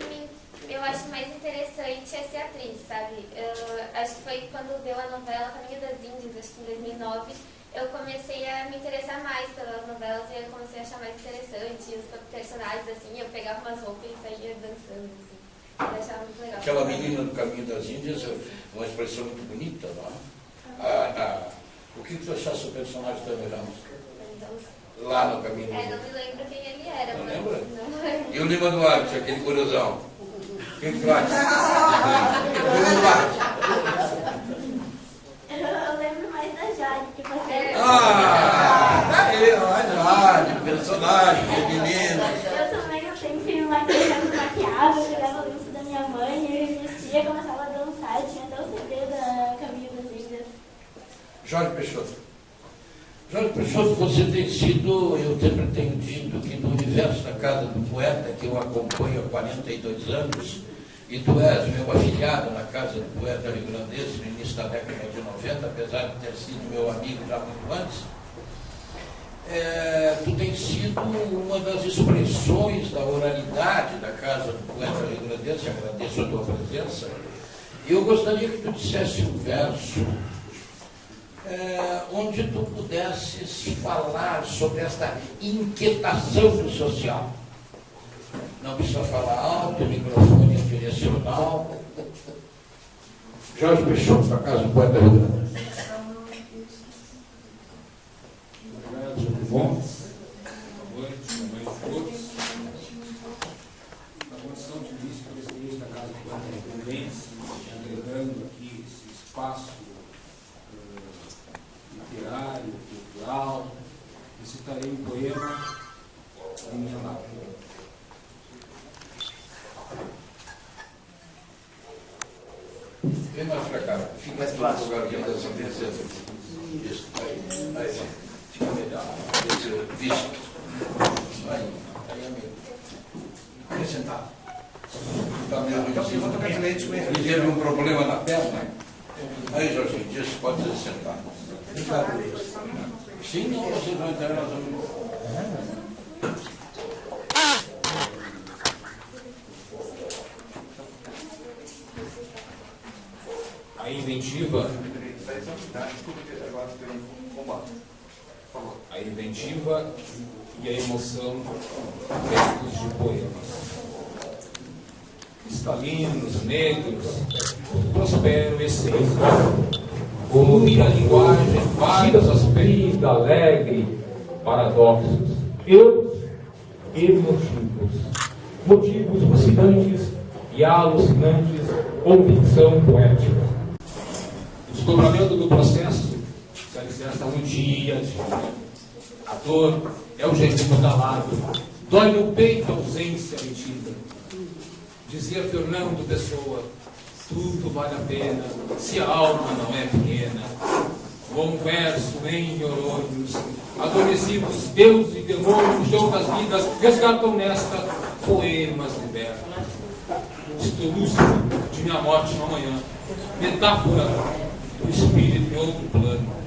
S7: eu acho mais interessante é ser atriz, sabe? Acho que foi quando deu a novela Caminho das Índias, acho que em 2009, eu comecei a me interessar mais pelas novelas e eu comecei a achar mais interessante os personagens, assim, eu pegava umas roupas e saía dançando, assim. Eu achava muito legal.
S3: Aquela menina do Caminho das Índias é uma expressão muito bonita, não é? O que tu achaste do personagem da Miranda? Lá no Caminho das Índias?
S7: Não me lembro quem ele era.
S3: Não
S7: mas
S3: lembra?
S7: Não lembro.
S3: E o Lima Duarte, aquele curiosão? Quem tu acha? O Lima Duarte.
S12: Eu lembro mais da Jade, que você...
S3: Aí, a Jade, personagem, menina.
S12: Eu também, eu sempre me maquiava, eu pegava o lenço da minha mãe, eu vestia, começava a dançar, tinha até o CD da Caminho das Índias.
S3: Jorge Peixoto. Jorge Peixoto, você tem sido, eu sempre tenho dito que no universo da Casa do Poeta, que eu acompanho há 42 anos, e tu és meu afilhado na Casa do Poeta rio-grandense no início da década de 90, apesar de ter sido meu amigo já muito antes, tu tens sido uma das expressões da oralidade da Casa do Poeta rio-grandense, agradeço a tua presença, e eu gostaria que tu dissesse um verso onde tu pudesses falar sobre esta inquietação do social. Não precisa falar alto, o microfone é direcional. Jorge Peixoto, da Casa do Poeta Rio Grande.
S13: Tudo bom? Boa noite a todos. Na condição de vice-presidente da Casa do Poeta Rio Grande, agregando aqui esse espaço literário, cultural, recitarei um poema original.
S3: Vem mais pra cá, fica mais para o lugar aqui dessa princesa. Isso, aí, fica melhor. Visto. Aí, amigo. Vem sentado. Está meio e teve um problema na perna. Aí, Jorginho, diz que pode ser sentado. Sim, não, vocês vão entrar na zona.
S13: A inventiva. A inventiva e a emoção feitos de poemas. Cristalinos, negros, prospero essência. Colunir a linguagem, vários aspectos, alegre, paradoxos, erros e motivos. Motivos fascinantes e alucinantes, convicção poética. O desdobramento do processo se alicerça um dia. A dor é o jeitinho calado, dói no peito a ausência metida. Dizia Fernando Pessoa, tudo vale a pena, se a alma não é pequena. Bom verso em Eurônios, adormecidos, Deus e demônios de outras vidas, resgatam nesta poemas libertos. Estou lúcido de minha morte no amanhã, metáfora do espírito em outro plano.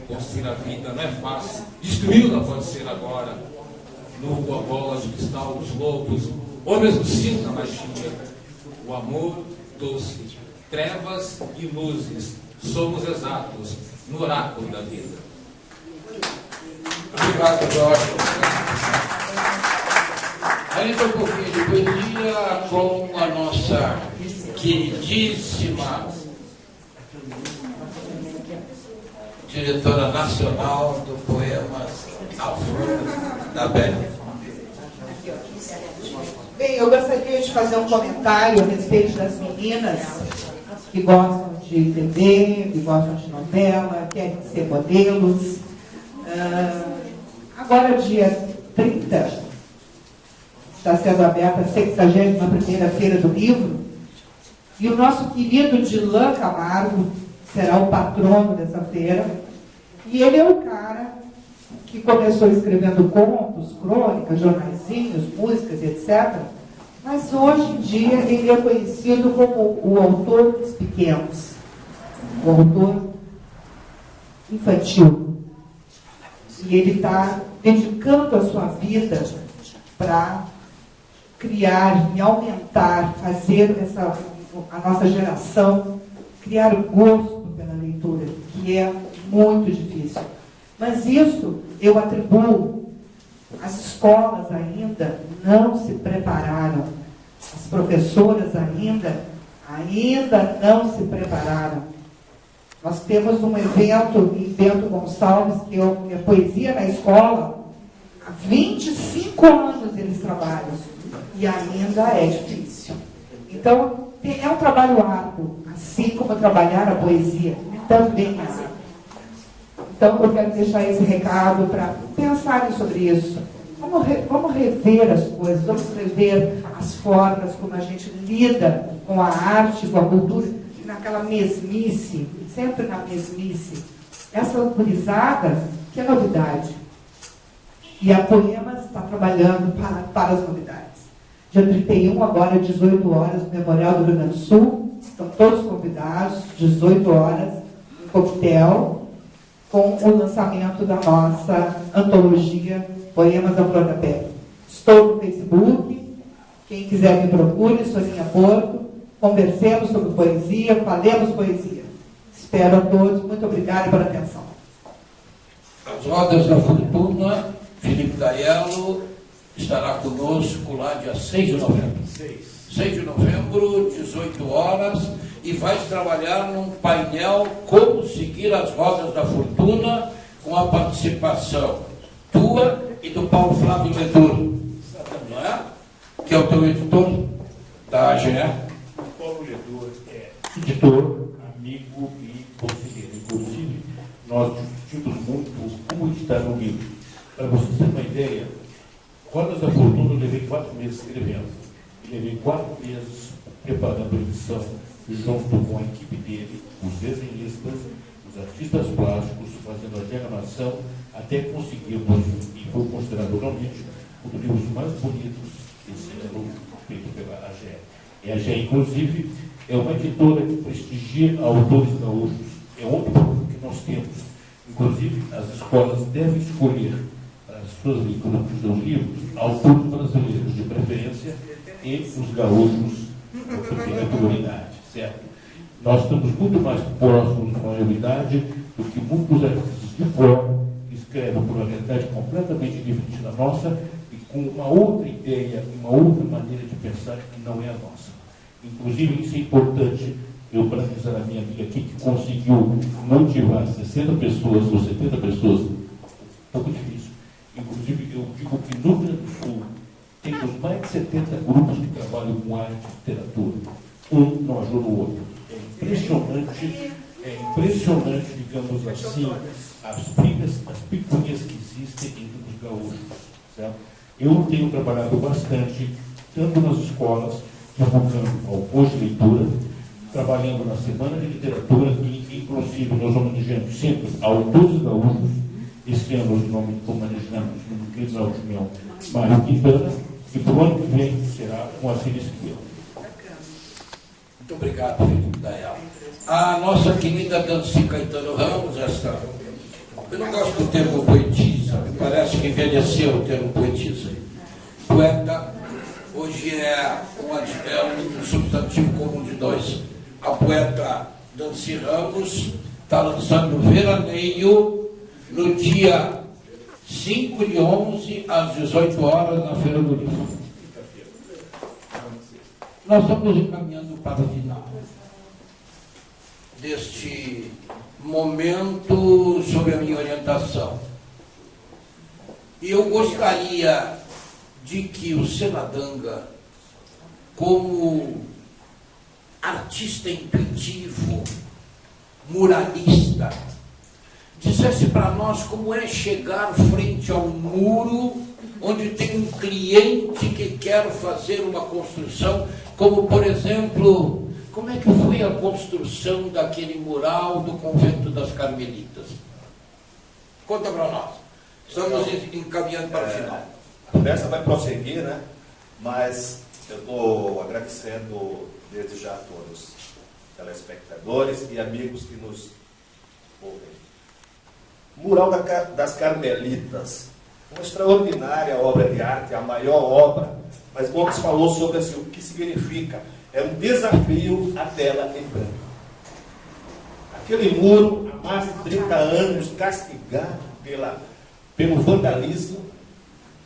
S13: Construir a vida não é fácil, destruí-la pode ser agora. Nubo a bola de cristal dos lobos, homens do circo na magia. O amor doce, trevas e luzes, somos exatos no oráculo da vida.
S3: Obrigado, Jorge. Ainda um pouquinho de poesia com a nossa queridíssima diretora nacional do Poemas A Flor da Pele.
S8: Bem, eu gostaria de fazer um comentário a respeito das meninas que gostam de TV, que gostam de novela, querem ser modelos. Agora, dia 30, está sendo aberta a 61ª Feira do Livro, e o nosso querido Dilan Camargo será o patrono dessa feira, e ele é o cara que começou escrevendo contos, crônicas, jornaizinhos, músicas, etc., mas hoje em dia ele é conhecido como o autor dos pequenos, o autor infantil. E ele está dedicando a sua vida para criar e aumentar, fazer a nossa geração criar o gosto pela leitura, que é muito difícil. Mas isso eu atribuo. As escolas ainda não se prepararam. As professoras ainda não se prepararam. Nós temos um evento em Bento Gonçalves, que é Poesia na Escola. Há 25 anos eles trabalham. E ainda é difícil. Então, é um trabalho árduo. Assim como trabalhar a poesia, também é árduo. Então, eu quero deixar esse recado para pensarem sobre isso. Vamos rever as coisas, vamos rever as formas como a gente lida com a arte, com a cultura, naquela mesmice, sempre na mesmice. Essa gurizada, que é novidade. E a Poemas está trabalhando para as novidades. Dia 31, agora, 18 horas, no Memorial do Rio Grande do Sul. Estão todos convidados, 18 horas, um coquetel, com o lançamento da nossa antologia Poemas da Flor da Pele. Estou no Facebook, quem quiser me procure, Soninha Porto, conversemos sobre poesia, falemos poesia. Espero a todos, muito obrigada pela atenção.
S3: As Rodas da Fortuna, Felipe Daiello estará conosco lá dia 6 de novembro. 6 de novembro, 18 horas, e vai trabalhar num painel Como Seguir as Rodas da Fortuna, com a participação tua e do Paulo Flávio Leduro, não é? Que é o teu editor da AGE.
S11: O Paulo Leduro é editor, amigo e conselheiro. Inclusive, nós discutimos muito como está no livro. Para vocês terem uma ideia, Rodas da Fortuna eu levei 4 meses escrevendo. E levei 4 meses preparando a edição, junto com a equipe dele, os desenhistas, os artistas plásticos, fazendo a diagramação, até conseguirmos, e foi considerado realmente um dos livros mais bonitos desse ano feito pela AGE. E a AGE, inclusive, é uma editora que prestigia autores gaúchos. É outro problema que nós temos. Inclusive, as escolas devem escolher para as suas leituras dos seus livros autores brasileiros de preferência e os gaúchos com pequena prioridade, certo? Nós estamos muito mais próximos de uma realidade do que muitos artistas de fora que escrevem por uma realidade completamente diferente da nossa e com uma outra ideia, uma outra maneira de pensar que não é a nossa. Inclusive, isso é importante, eu parabenizar a minha amiga aqui, que conseguiu motivar 60 pessoas ou 70 pessoas, é muito difícil. Inclusive, eu digo que no Rio Grande do Sul temos mais de 70 grupos que trabalham com arte e literatura. Um não ajuda o outro. É impressionante, digamos assim, as brigas, as picuinhas que existem entre os gaúchos. Certo? Eu tenho trabalhado bastante, tanto nas escolas, divulgando autores de leitura, trabalhando na Semana de Literatura, e inclusive nós homenageando sempre autores gaúchos. Este ano nós homenageamos no Tribunal de União Mário Quintana, e para o ano que vem será com a Cília Esquivel.
S3: Muito obrigado, Felipe Daiello. A nossa querida Dancy Caetano Ramos, eu não gosto do termo poetisa, me parece que envelheceu o termo poetisa. Poeta, hoje é um substantivo comum de dois. A poeta Dancy Ramos está lançando Veraneio no dia 5 de 11 às 18 horas na Feira do Livro. Nós estamos encaminhando para o final deste momento sobre a minha orientação. E eu gostaria de que o Senadanga, como artista intuitivo, muralista, dissesse para nós como é chegar frente ao muro onde tem um cliente que quer fazer uma construção, como, por exemplo, como é que foi a construção daquele mural do Convento das Carmelitas? Conta para nós. Estamos encaminhando para o final.
S14: A conversa vai prosseguir, né? Mas eu estou agradecendo desde já a todos, telespectadores e amigos que nos ouvem. Mural das Carmelitas, uma extraordinária obra de arte, a maior obra, mas Gomes falou sobre o que significa. É um desafio a tela em branco. Aquele muro, há mais de 30 anos, castigado pelo vandalismo,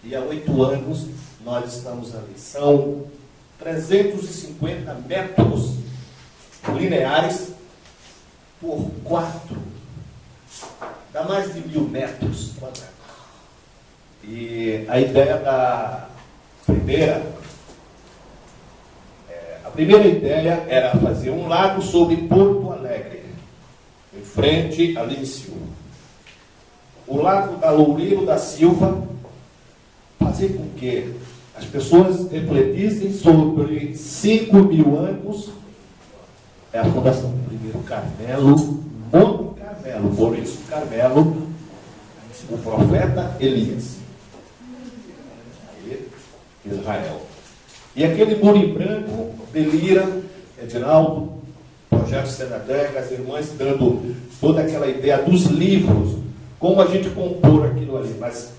S14: e há 8 anos nós estamos ali. São 350 metros lineares por 4. Dá mais de 1000 metros quadrados. E a ideia da primeira ideia era fazer um lago sobre Porto Alegre, em frente a Lime Silva. O lago da Loureiro da Silva, fazer com que as pessoas refletissem sobre 5.000 anos, é a fundação do primeiro Carmelo, Monte Carmelo, por isso Carmelo, o profeta Elias, Israel. E aquele muro em branco, Delira, Edinaldo, Projeto Senadanga, as irmãs dando toda aquela ideia dos livros, como a gente compor aquilo ali, mas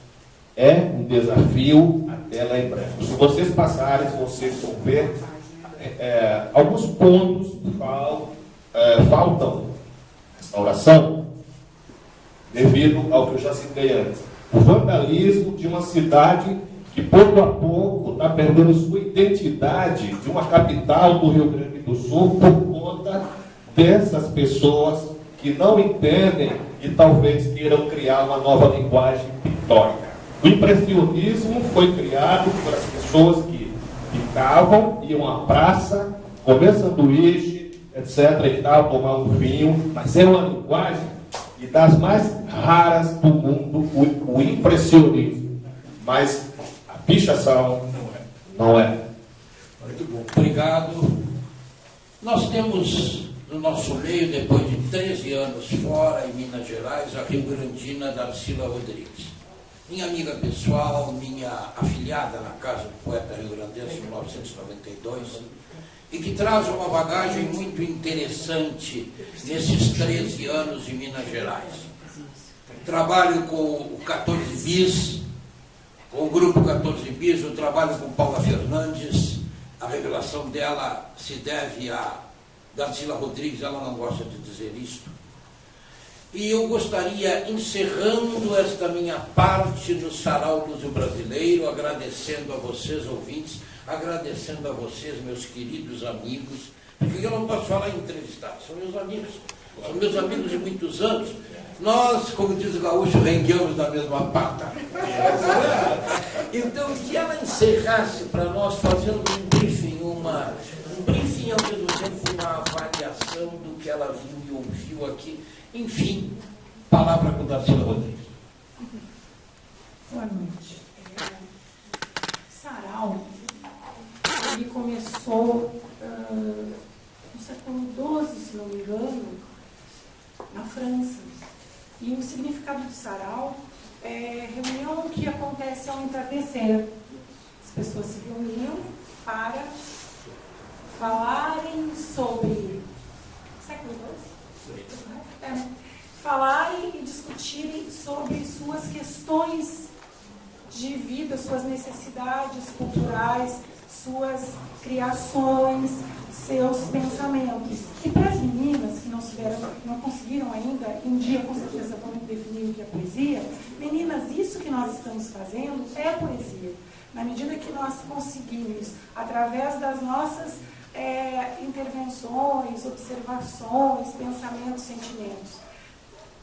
S14: é um desafio a tela em branco. Se vocês passarem, vocês vão ver alguns pontos faltam restauração devido ao que eu já citei antes. O vandalismo de uma cidade que pouco a pouco está perdendo sua identidade de uma capital do Rio Grande do Sul por conta dessas pessoas que não entendem e talvez queiram criar uma nova linguagem pictórica. O impressionismo foi criado por as pessoas que ficavam, iam à praça, comer sanduíche, etc. e tal, tomar um vinho, mas é uma linguagem e das mais raras do mundo, o impressionismo. Mas a pichação não é.
S3: Muito bom. Obrigado. Nós temos no nosso meio, depois de 13 anos fora, em Minas Gerais, a rio-grandina Darcila Rodrigues. Minha amiga pessoal, minha afilhada na Casa do Poeta Rio-Grandense, em 1992, e que traz uma bagagem muito interessante nesses 13 anos em Minas Gerais. Trabalho com o 14 Bis, com o grupo 14 Bis, eu trabalho com Paula Fernandes, a revelação dela se deve a Darcila Rodrigues, ela não gosta de dizer isto. E eu gostaria, encerrando esta minha parte no Sarau Luso Brasileiro, agradecendo a vocês, ouvintes, agradecendo a vocês, meus queridos amigos, porque eu não posso falar em entrevistado, são meus amigos de muitos anos. Nós, como diz o gaúcho, renguemos da mesma pata. Então, que ela encerrasse para nós, fazendo um briefing ao mesmo tempo uma avaliação do que ela viu e ouviu aqui. Enfim, palavra com Darcila Rodrigues.
S15: Boa noite. Sarau, ele começou no século XII, se não me engano, na França. E o significado de sarau é reunião que acontece ao entardecer. As pessoas se reuniam para falarem sobre... Século XII? Falarem e discutirem sobre suas questões de vida, suas necessidades culturais, suas criações, seus pensamentos. E para as meninas que não conseguiram ainda, um dia com certeza vão definir o que é poesia, meninas, isso que nós estamos fazendo é poesia. Na medida que nós conseguimos, através das nossas intervenções, observações, pensamentos, sentimentos,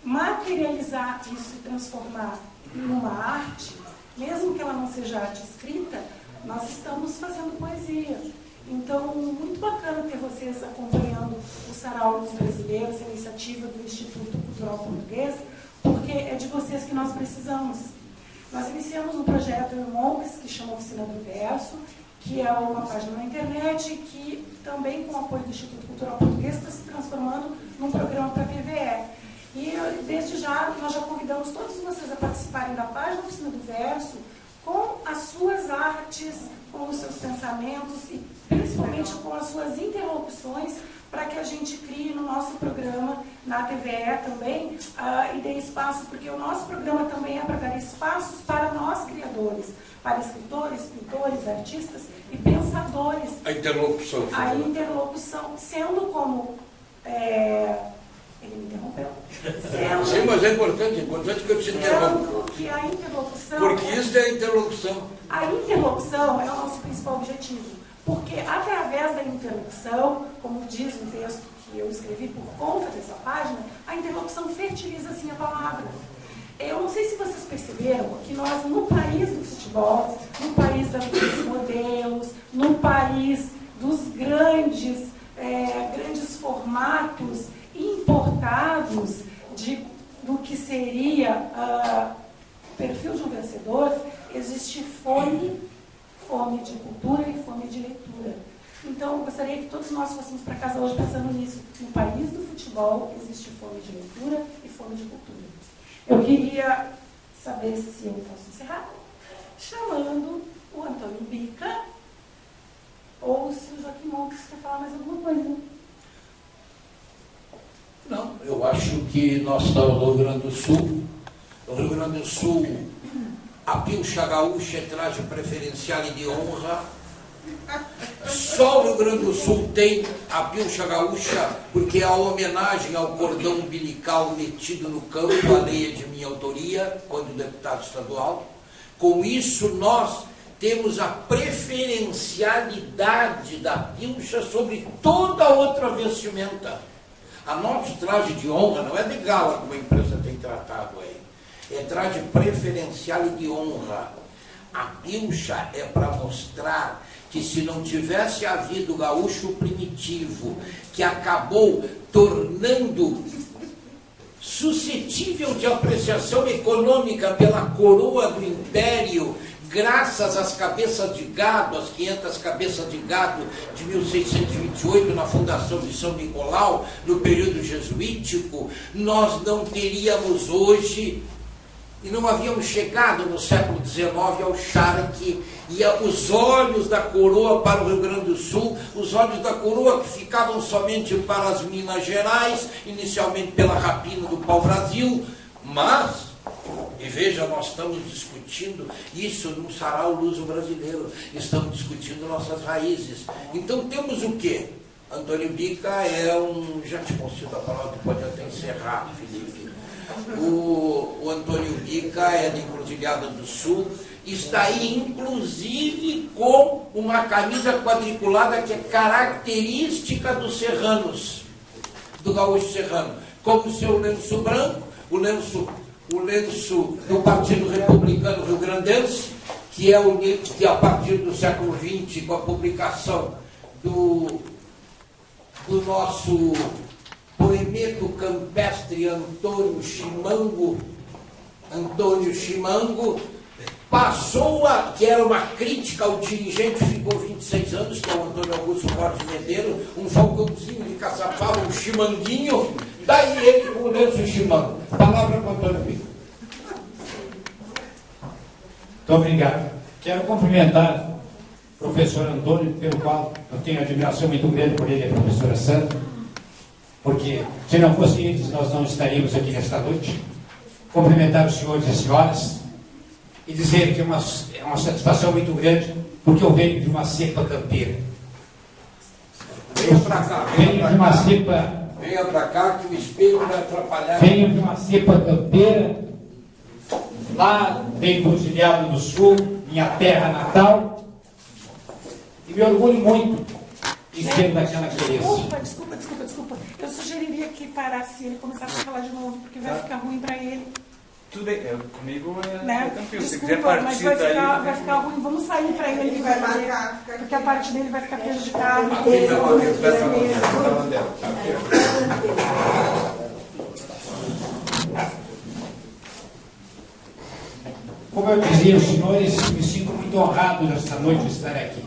S15: materializar isso e transformar em uma arte, mesmo que ela não seja arte escrita, nós estamos fazendo poesia. Então, muito bacana ter vocês acompanhando o Sarau dos Brasileiros, a iniciativa do Instituto Cultural Português, porque é de vocês que nós precisamos. Nós iniciamos um projeto em Monks, que chama Oficina do Verso, que é uma página na internet que também, com o apoio do Instituto Cultural Português, está se transformando num programa para a PVE. E desde já, nós já convidamos todos vocês a participarem da página Oficina do Verso com as suas artes, com os seus pensamentos e principalmente com as suas interlocuções, para que a gente crie no nosso programa, na TVE também, e dê espaço, porque o nosso programa também é para dar espaços para nós criadores, para escritores, pintores, artistas e pensadores.
S3: A interlocução.
S15: A interlocução, sendo como... Ele me interrompeu.
S3: Sim, mas é importante que eu te interrompa.
S15: Que a interlocução...
S3: Porque isso é a interlocução.
S15: A interlocução é o nosso principal objetivo. Porque através da interlocução, como diz um texto que eu escrevi por conta dessa página, a interlocução fertiliza assim a palavra. Eu não sei se vocês perceberam que nós, no país do futebol, no país dos modelos, no país dos grandes formatos importados do que seria perfil de um vencedor, existe fome de cultura e fome de leitura. Então, eu gostaria que todos nós fôssemos para casa hoje pensando nisso. No país do futebol existe fome de leitura e fome de cultura. Eu queria saber se eu posso encerrar chamando o Antônio Bica ou se o Joaquim Montes quer falar mais alguma coisa.
S3: Não, eu acho que nós estamos no Rio Grande do Sul. No Rio Grande do Sul, a pilcha gaúcha é traje preferencial e de honra. Só o Rio Grande do Sul tem a pilcha gaúcha, porque é a homenagem ao cordão umbilical metido no campo, a lei é de minha autoria, quando deputado estadual. Com isso, nós temos a preferencialidade da pilcha sobre toda outra vestimenta. A nosso traje de honra não é de gala, como a imprensa tem tratado aí. É traje preferencial e de honra. A pilcha é para mostrar que se não tivesse havido o gaúcho primitivo, que acabou tornando suscetível de apreciação econômica pela coroa do império, graças às cabeças de gado, às 500 cabeças de gado de 1628, na fundação de São Nicolau, no período jesuítico, nós não teríamos hoje, e não havíamos chegado no século XIX ao charque, e os olhos da coroa para o Rio Grande do Sul, os olhos da coroa que ficavam somente para as Minas Gerais, inicialmente pela rapina do pau-brasil, mas... E veja, nós estamos discutindo isso no Sarau Luso-Brasileiro, estamos discutindo nossas raízes. Então temos o quê? Antônio Bica é já te consigo a palavra, pode até encerrar, Felipe. O Antônio Bica é de Encruzilhada do Sul, está aí inclusive com uma camisa quadriculada que é característica dos serranos, do gaúcho serrano, como o seu lenço branco, o lenço do Partido Republicano Rio-Grandense, que é a partir do século XX, com a publicação do nosso poemeto campestre Antônio Chimango, passou que era uma crítica ao dirigente, ficou 26 anos, que é o Antônio Augusto Borges Medeiros, um falcãozinho de caçapava, um chimanguinho, daí ele com o lenço Chimango. Palavra para o Antônio Bica.
S16: Muito obrigado. Quero cumprimentar o professor Antônio, pelo qual eu tenho admiração muito grande por ele e a professora Sandra, porque se não fossem eles, nós não estaríamos aqui nesta noite. Cumprimentar os senhores e as senhoras e dizer que é uma satisfação muito grande, porque eu venho de uma cepa campeira.
S3: Venha para cá.
S16: Venho de uma cepa...
S3: Venha para cá que o espelho vai atrapalhar.
S16: Venho de uma cepa campeira, lá de Encruzilhada do Sul, minha terra natal, e me orgulho muito esquerda daquela cabeça.
S15: Desculpa. Eu sugeriria que parasse ele começasse a falar de novo, porque vai ficar ruim para ele.
S6: Tudo bem, comigo
S15: Né?
S6: é tranquilo. Se
S15: Desculpa,
S6: quiser partir
S15: mas
S6: daí...
S15: vai ficar ruim. Vamos sair para ele, vai marcar, porque a parte dele vai ficar prejudicada.
S16: Como eu dizia aos senhores, me sinto muito honrado nesta noite de estar aqui.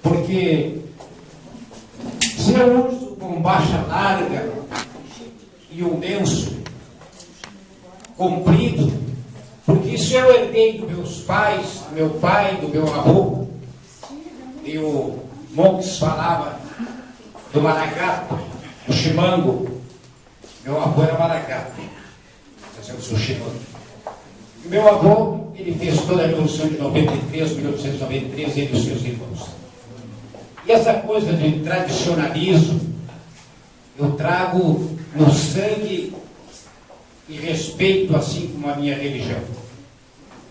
S16: Porque se eu uso bombacha larga e um lenço comprido, porque isso eu herdei dos meus pais, do meu pai, do meu avô, e o Monks falava do maragato, do chimango. Meu avô era maragato, eu sou chimango. E meu avô, ele fez toda a Revolução de 1893, ele e os seus irmãos. E essa coisa de tradicionalismo, eu trago no sangue e respeito, assim como a minha religião.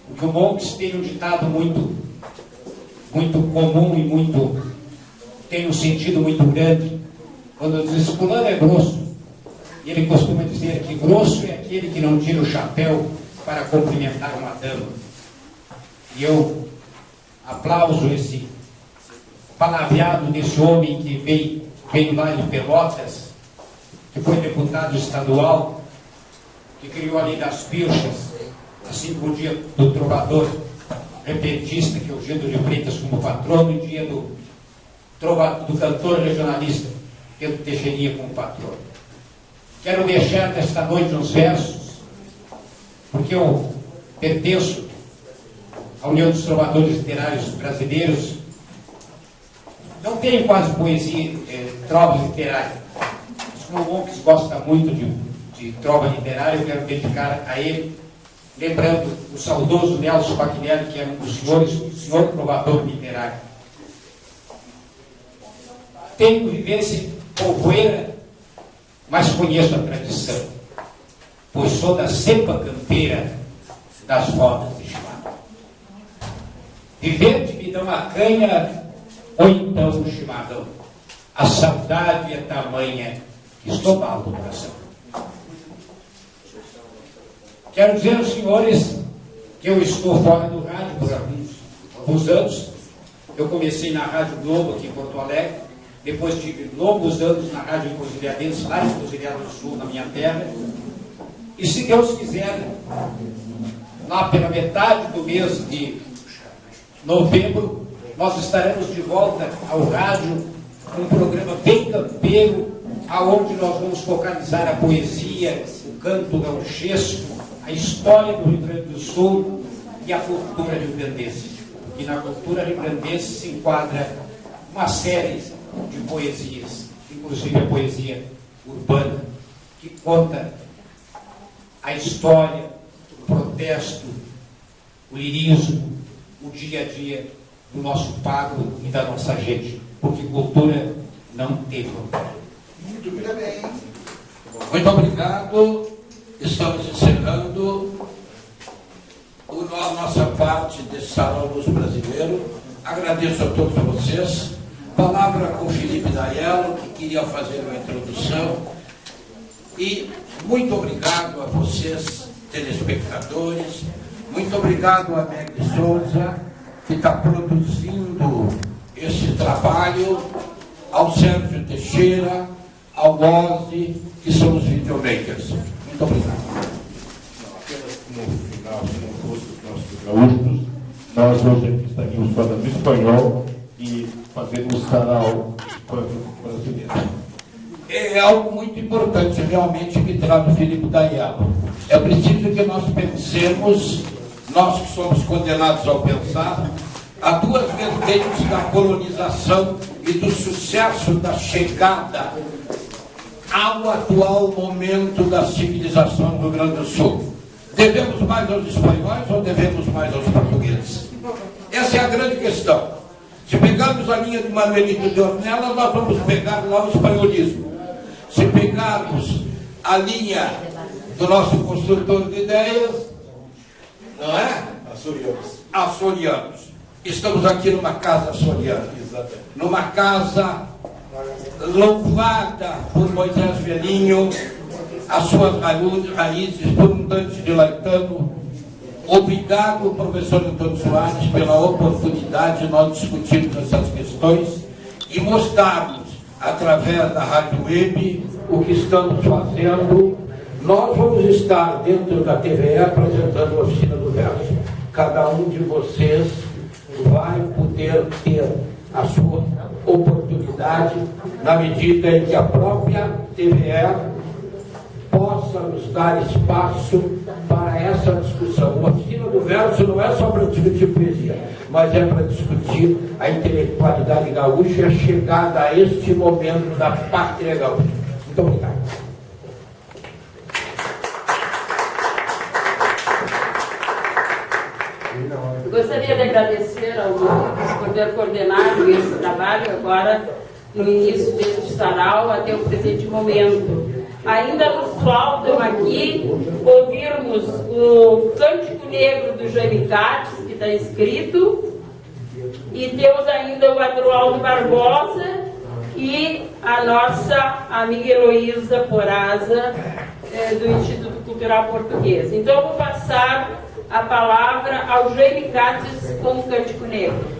S16: Porque o Monks tem um ditado muito comum e tem um sentido muito grande. Quando diz fulano é grosso, ele costuma dizer que grosso é aquele que não tira o chapéu para cumprimentar uma dama. E eu aplauso esse palavreado desse homem que veio lá de Pelotas, que foi deputado estadual, que criou a lei das pilchas, assim como o dia do trovador repentista, que é o Gildo de Freitas como patrono, e o dia do cantor regionalista, Pedro Teixeirinha como patrono. Quero deixar nesta noite uns versos, porque eu pertenço à União dos Trovadores Literários Brasileiros. Não tenho quase poesia, trova literária. Mas como o Monks gosta muito de trova literária, eu quero dedicar a ele, lembrando o saudoso Nelson Paquinelli, que era um dos senhores, o senhor trovador literário. Tenho vivência em Povoeira, mas conheço a tradição, pois sou da cepa campeira das rodas de chimarrão. Viver de me dão a canha, ou então o chimarrão. A saudade é tamanha que estou mal do coração. Quero dizer aos senhores que eu estou fora do rádio por alguns anos. Eu comecei na Rádio Globo aqui em Porto Alegre, depois tive longos anos na Rádio Encruzilhadense, lá em Encruzilhada do Sul, na minha terra. E se Deus quiser, lá pela metade do mês de novembro, nós estaremos de volta ao rádio com um programa bem campeiro, aonde nós vamos focalizar a poesia, o canto gauchesco, a história do Rio Grande do Sul e a cultura rio-grandense. E na cultura rio-grandense se enquadra uma série de poesias, inclusive a poesia urbana, que conta a história, o protesto, o lirismo, o dia a dia do nosso pago e da nossa gente, porque cultura não tem fronteira.
S3: Muito bem. Muito obrigado. Estamos encerrando a nossa parte desse Salão Luz Brasileiro. Agradeço a todos vocês. Palavra com o Felipe Daiello, que queria fazer uma introdução. E muito obrigado a vocês, telespectadores. Muito obrigado a Meg Souza, que está produzindo esse trabalho, ao Sérgio Teixeira, ao Ozzy, que são os videomakers. Muito obrigado.
S11: Apenas como final, como fosse os nossos gaúchos, nós hoje aqui estaríamos falando espanhol e fazendo um sarau brasileiro.
S3: É algo muito importante, realmente, que traz o Felipe Daiello. É preciso que nós pensemos, nós que somos condenados ao pensar, há duas vertentes da colonização e do sucesso da chegada ao atual momento da civilização do Rio Grande do Sul. Devemos mais aos espanhóis ou devemos mais aos portugueses? Essa é a grande questão. Se pegarmos a linha de Manuelito de Ornelas, nós vamos pegar lá o espanholismo. Se pegarmos a linha do nosso construtor de ideias, não é?
S14: Açorianos.
S3: Açorianos. Estamos aqui numa casa açoriana. numa casa louvada por Moisés Velhinho, as suas raízes por um Dante de Laetano. Obrigado, professor Antônio Soares, pela oportunidade de nós discutirmos essas questões e mostrarmos, através da Rádio Web, o que estamos fazendo. Nós vamos estar dentro da TVE apresentando a Oficina do Verso. Cada um de vocês vai poder ter a sua oportunidade na medida em que a própria TVE possa nos dar espaço para essa discussão. A Oficina do Verso não é só para discutir poesia, mas é para discutir a intelectualidade gaúcha e a chegada a este momento da pátria gaúcha. Muito obrigado.
S1: Gostaria de agradecer ao Lucas por ter coordenado esse trabalho agora no início deste sarau até o presente momento. Ainda nos faltam aqui ouvirmos o Cântico Negro do Jaime Cates, que está escrito, e temos ainda o Adroaldo Barbosa e a nossa amiga Heloísa Poraza, do Instituto Cultural Português. Então, eu vou passar a palavra ao Jaime Cates com o Cântico Negro.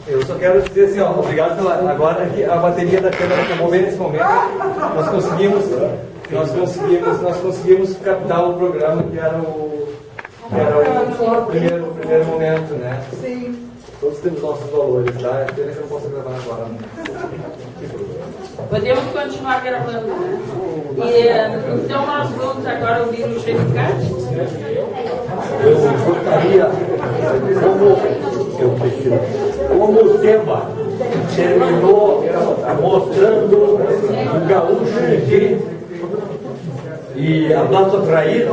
S6: Eu só quero dizer assim, ó, obrigado pela... Agora aqui a bateria da câmera tomou bem nesse momento. Nós conseguimos captar o programa que era o primeiro momento, né?
S10: Sim.
S6: Todos temos nossos valores, tá? Pena que eu não posso gravar agora.
S1: Podemos continuar gravando, né? E, então nós vamos agora ouvir o Jaime Cates.
S11: Eu gostaria, como o tema terminou mostrando o gaúcho em si e a nossa traíra,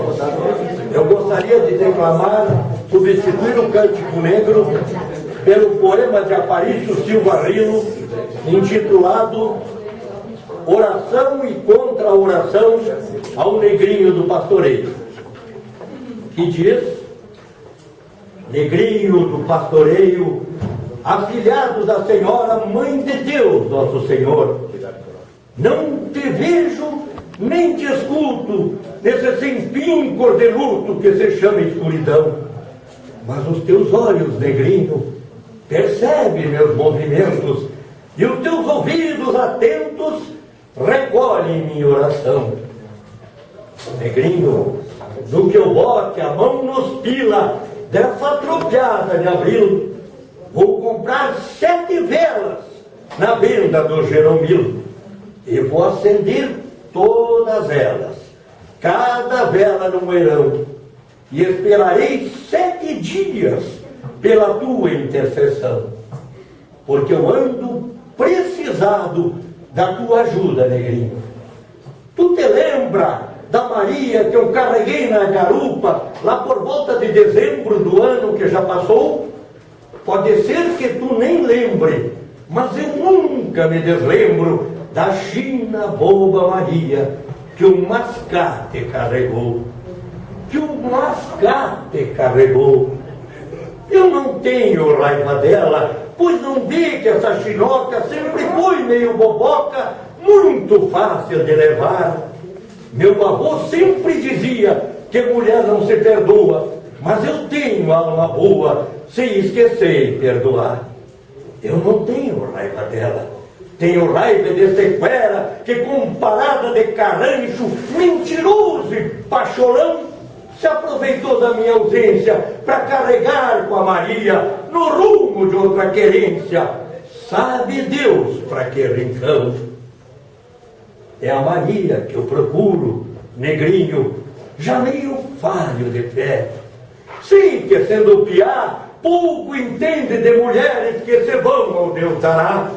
S11: eu gostaria de declamar, substituir o Cântico Negro pelo poema de Aparício Silva Rilo, intitulado Oração e Contra-Oração ao Negrinho do Pastoreio, que diz: Negrinho do Pastoreio, afilhado da Senhora, Mãe de Deus, nosso Senhor, não te vejo nem te escuto nesse sem fim cordeluto que se chama escuridão, mas os teus olhos, negrinho, percebem meus movimentos e os teus ouvidos atentos recolhem minha oração. Negrinho, no que eu bote a mão nos pila dessa tropiada de abril, vou comprar 7 velas na venda do Jeromil e vou acender todas elas, cada vela no moerão, e esperarei 7 dias pela tua intercessão, porque eu ando precisado da tua ajuda, negrinho. Tu te lembra da Maria que eu carreguei na garupa lá por volta de dezembro do ano que já passou? Pode ser que tu nem lembre, mas eu nunca me deslembro da China boba Maria que o mascate carregou. Que o mascate carregou. Eu não tenho raiva dela, pois não vi que essa chinoca sempre foi meio boboca, muito fácil de levar. Meu avô sempre dizia que mulher não se perdoa, mas eu tenho alma boa, se esquecer e perdoar. Eu não tenho raiva dela, tenho raiva desse fera que, com parada de carrancho, mentiroso e pacholão, se aproveitou da minha ausência para carregar com a Maria no rumo de outra querência. Sabe Deus para que rincão? É a Maria que eu procuro, negrinho, já meio falho de fé. Sim, que sendo piá, pouco entende de mulheres que se vão ao Deus dará.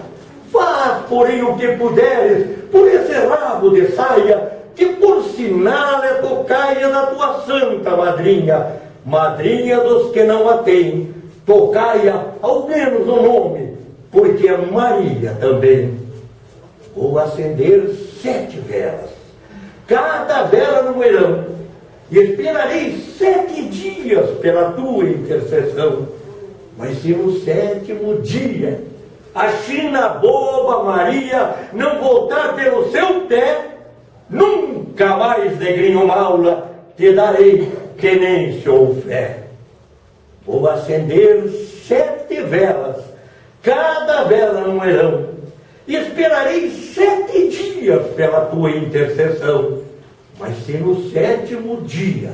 S11: Faz, porém, o que puderes por esse rabo de saia, que por sinal é tocaia da tua santa madrinha, madrinha dos que não a têm, tocaia ao menos o nome, porque é Maria também. Vou acender 7 velas, cada vela no moerão, e esperarei 7 dias pela tua intercessão.
S17: Mas se no 7º dia a China boba Maria não voltar pelo seu pé, nunca mais, negrinho maula, te darei quenência ou fé. Vou acender 7 velas, cada vela num leão, e esperarei 7 dias pela tua intercessão. Mas se no 7º dia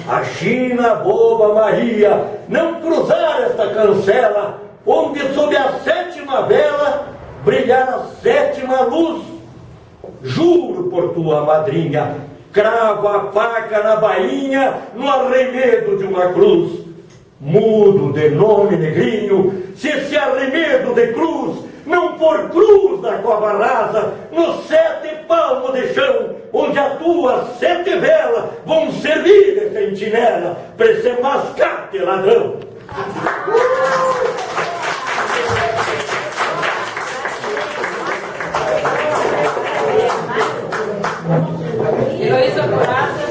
S17: a China boba Maria não cruzar esta cancela, onde sob a 7ª vela brilhar a 7ª luz, juro por tua madrinha, cravo a faca na bainha no arremedo de uma cruz. Mudo de nome, negrinho, se esse arremedo de cruz não for cruz da cova rasa, nos 7 palmos de chão, onde as tuas 7 velas vão servir de sentinela para esse mascate ladrão.
S1: Heloísa Morata.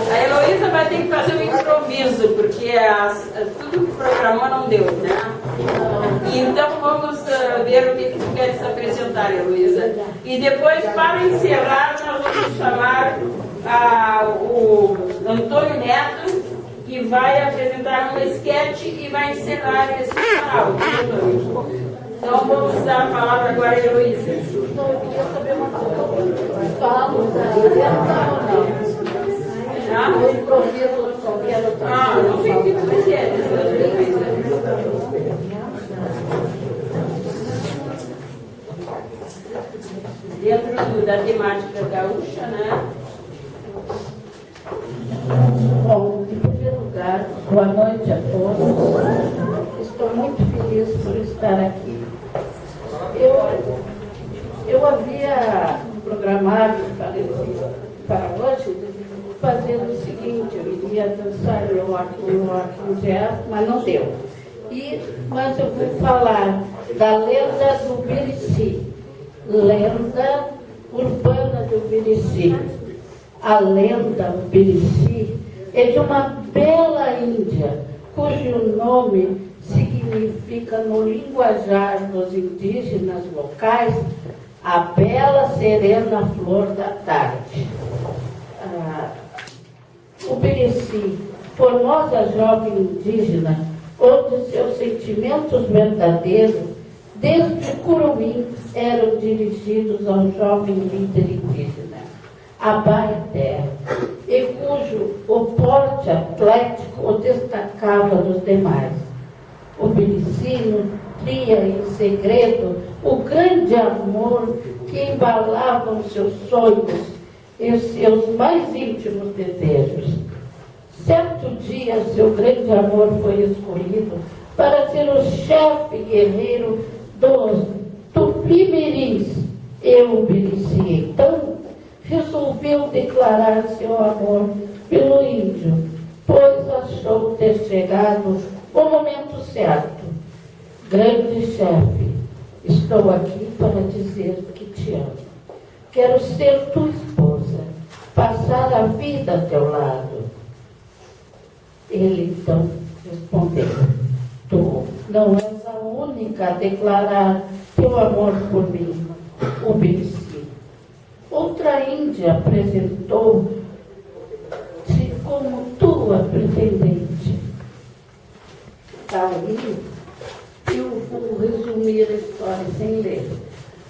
S1: A Heloísa vai ter que fazer um improviso, porque tudo que programou não deu, né? Então vamos ver o que tu queres apresentar, Heloísa. E depois, para encerrar, nós vamos chamar o Antônio Neto, que vai apresentar um esquete e vai encerrar esse sarau. Então vamos dar a palavra agora a Heloísa.
S18: Eu queria saber uma coisa. Falamos da orientação ou não? O improviso qualquer outra coisa.
S1: Não sei o que tu quer. Dentro da temática gaúcha, né?
S18: Bom, em primeiro lugar, boa noite a todos. Estou muito feliz por estar aqui. Eu havia programado para hoje fazer o seguinte: eu iria dançar o Walking Jazz, mas não deu. Mas eu vou falar da lenda do Birici, lenda urbana do Birici. A lenda do Birici é de uma bela índia, cujo nome significa no linguajar dos indígenas locais a bela serena flor da tarde. O Birici, formosa jovem indígena, onde seus sentimentos verdadeiros, desde Curumim, eram dirigidos ao jovem líder indígena, Abaeté, e cujo o porte atlético o destacava dos demais. O Birici nutria em segredo o grande amor que embalava os seus sonhos e os seus mais íntimos desejos. Certo dia, seu grande amor foi escolhido para ser o chefe guerreiro dos Tupi-Mirins. E o Birici, então, resolveu declarar seu amor pelo índio, pois achou ter chegado o momento certo. Grande chefe, estou aqui para dizer que te amo. Quero ser tua esposa, passar a vida ao teu lado. Ele então respondeu: tu não és a única a declarar teu amor por mim, o Birici. Outra índia apresentou-se como tua pretendente. Aí, eu vou resumir a história sem ler.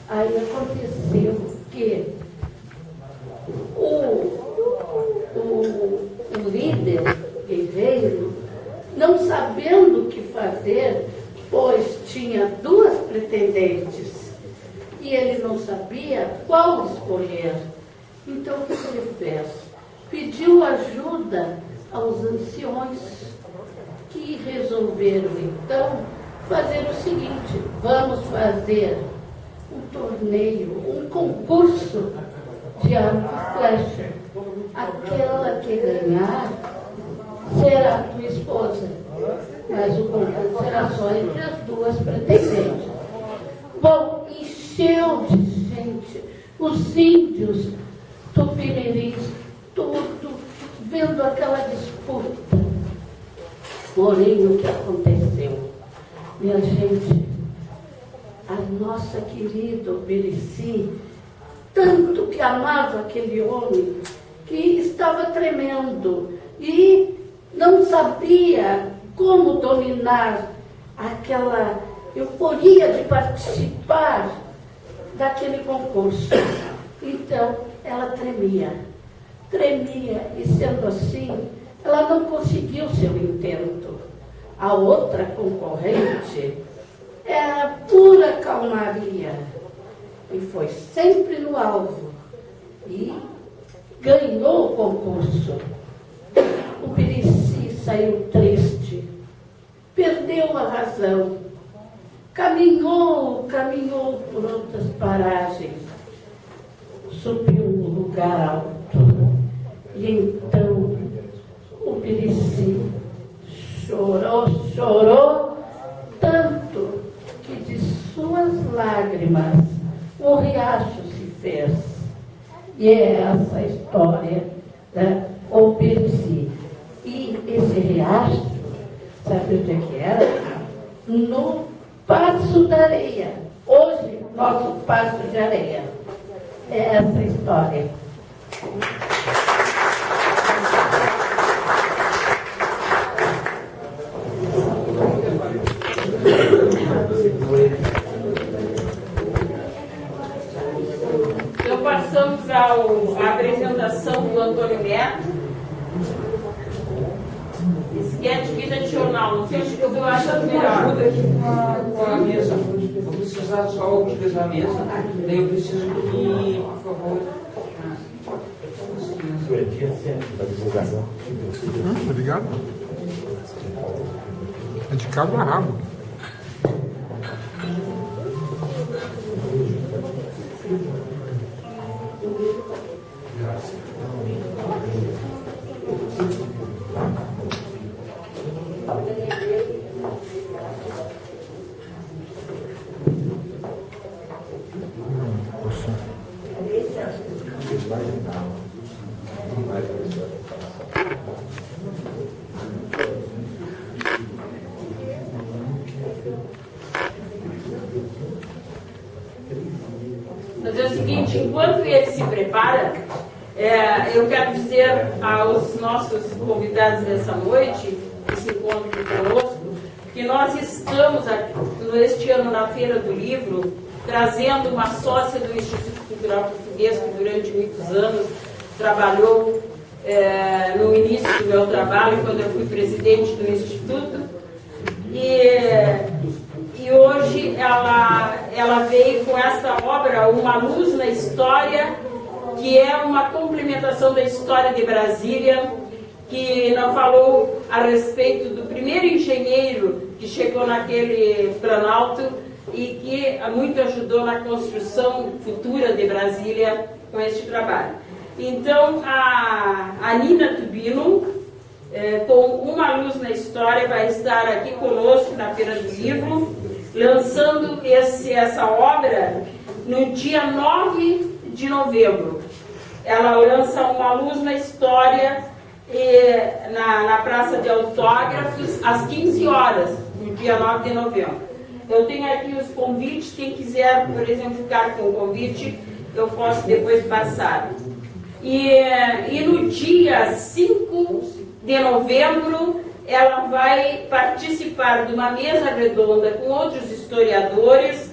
S18: Aí aconteceu que o líder guerreiro, não sabendo o que fazer, pois tinha 2 pretendentes, e ele não sabia qual escolher. Então o que ele fez? Pediu ajuda aos anciões, que resolveram então fazer o seguinte: vamos fazer um torneio, um concurso de arco e flecha. Aquela que ganhar será tua esposa, mas o concurso será só entre as 2 pretendentes. Bom, encheu de gente, os índios Tupi-Mirins, tudo, vendo aquela disputa. Porém, o que aconteceu? Minha gente, a nossa querida Oberici, tanto que amava aquele homem, que estava tremendo e não sabia como dominar aquela euforia de participar daquele concurso. Então, ela tremia, e sendo assim, ela não conseguiu seu intento. A outra concorrente era pura calmaria e foi sempre no alvo e ganhou o concurso. O Birici saiu triste, perdeu a razão, caminhou por outras paragens, subiu num lugar alto e então o Birici chorou tanto que de suas lágrimas o riacho se fez. E é essa a história da Oberici. E esse riacho, sabe onde é que era? No Passo da Areia. Hoje, nosso Passo de Areia. É essa a história.
S1: Então passamos à apresentação do Antônio Neto. Esquete vida de jornal. Não sei, eu vou achar melhor.
S19: Ajuda aqui com a mesa. Eu vou precisar só alguns da mesa. Daí eu preciso que, por favor.
S20: Tá ligado? É de cabo a rabo.
S1: Mas é o seguinte, enquanto ele se prepara, eu quero dizer aos nossos convidados dessa noite, que se encontram conosco, que nós estamos este ano na Feira do Livro, trazendo uma sócia do Instituto Cultural Português, que durante muitos anos trabalhou no início do meu trabalho, quando eu fui presidente do Instituto. E hoje ela veio com esta obra, Uma Luz na História, que é uma complementação da história de Brasília, que não falou a respeito do primeiro engenheiro que chegou naquele Planalto e que muito ajudou na construção futura de Brasília com este trabalho. Então, a Nina Tubino, com Uma Luz na História, vai estar aqui conosco na Feira do Livro, lançando essa obra no dia 9 de novembro. Ela lança Uma Luz na História na Praça de Autógrafos, às 15 horas, no dia 9 de novembro. Eu tenho aqui os convites, quem quiser, por exemplo, ficar com o convite, eu posso depois passar. E no dia 5 de novembro, ela vai participar de uma mesa redonda com outros historiadores,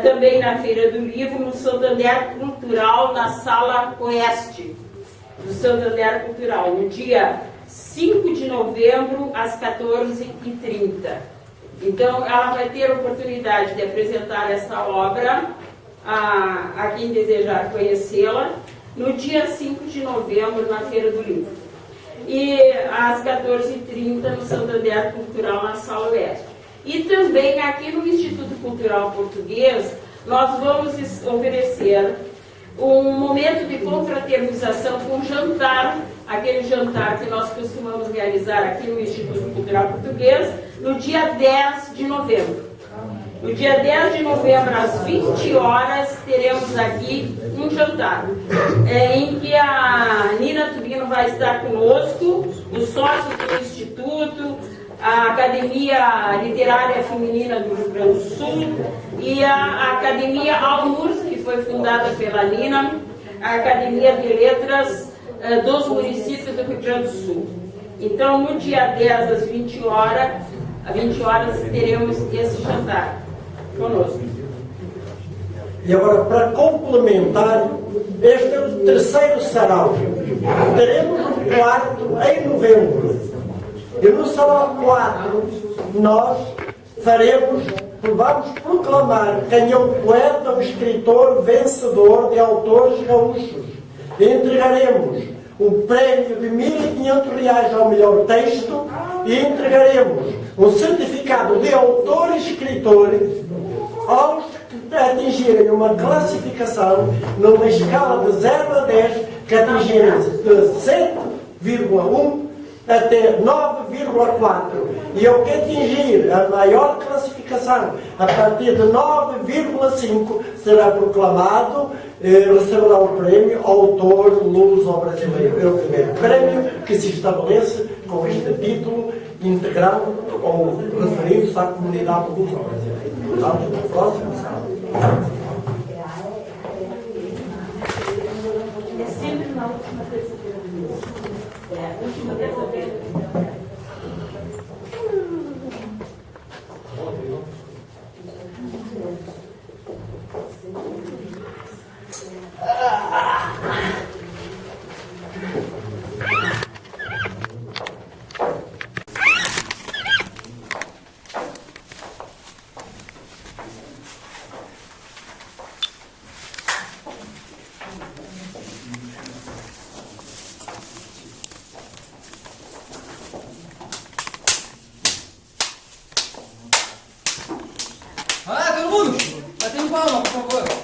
S1: também na Feira do Livro, no Santander Cultural, na Sala Oeste do Santander Cultural, no dia 5 de novembro, às 14h30. Então, ela vai ter a oportunidade de apresentar essa obra a quem desejar conhecê-la, no dia 5 de novembro, na Feira do Livro. E às 14h30, no Santander Cultural, na Sala Oeste. E também aqui no Instituto Cultural Português, nós vamos oferecer um momento de confraternização com jantar, aquele jantar que nós costumamos realizar aqui no Instituto Cultural Português, no dia 10 de novembro. No dia 10 de novembro, às 20 horas, teremos aqui um jantar, em que a Nina Tubino vai estar conosco, os sócios do Instituto, a Academia Literária Feminina do Rio Grande do Sul e a Academia Alnurs, que foi fundada pela Nina, a Academia de Letras dos municípios do Rio Grande do Sul. Então, no dia 10, às 20 horas, teremos esse jantar conosco.
S2: E agora, para complementar, este é o terceiro sarau. Teremos um quarto em novembro. E no sarau 4, nós vamos proclamar quem é o poeta ou escritor vencedor de autores gaúchos. Entregaremos um prémio de R$1.500 ao melhor texto e entregaremos um certificado de autor e escritor aos que atingirem uma classificação numa escala de 0 a 10, que atingirem de 7,1 até 9,4. E ao que atingir a maior classificação, a partir de 9,5, será proclamado, receberá o prémio Autor Luso-Brasileiro. É o primeiro prémio que se estabelece com este título integral ou referindo-se à comunidade luso-brasileira. Vamos para o próximo sábado.
S18: É sempre na última terça-feira do mês. É a última terça-feira do mês.
S19: Todo mundo, batendo palma, por favor.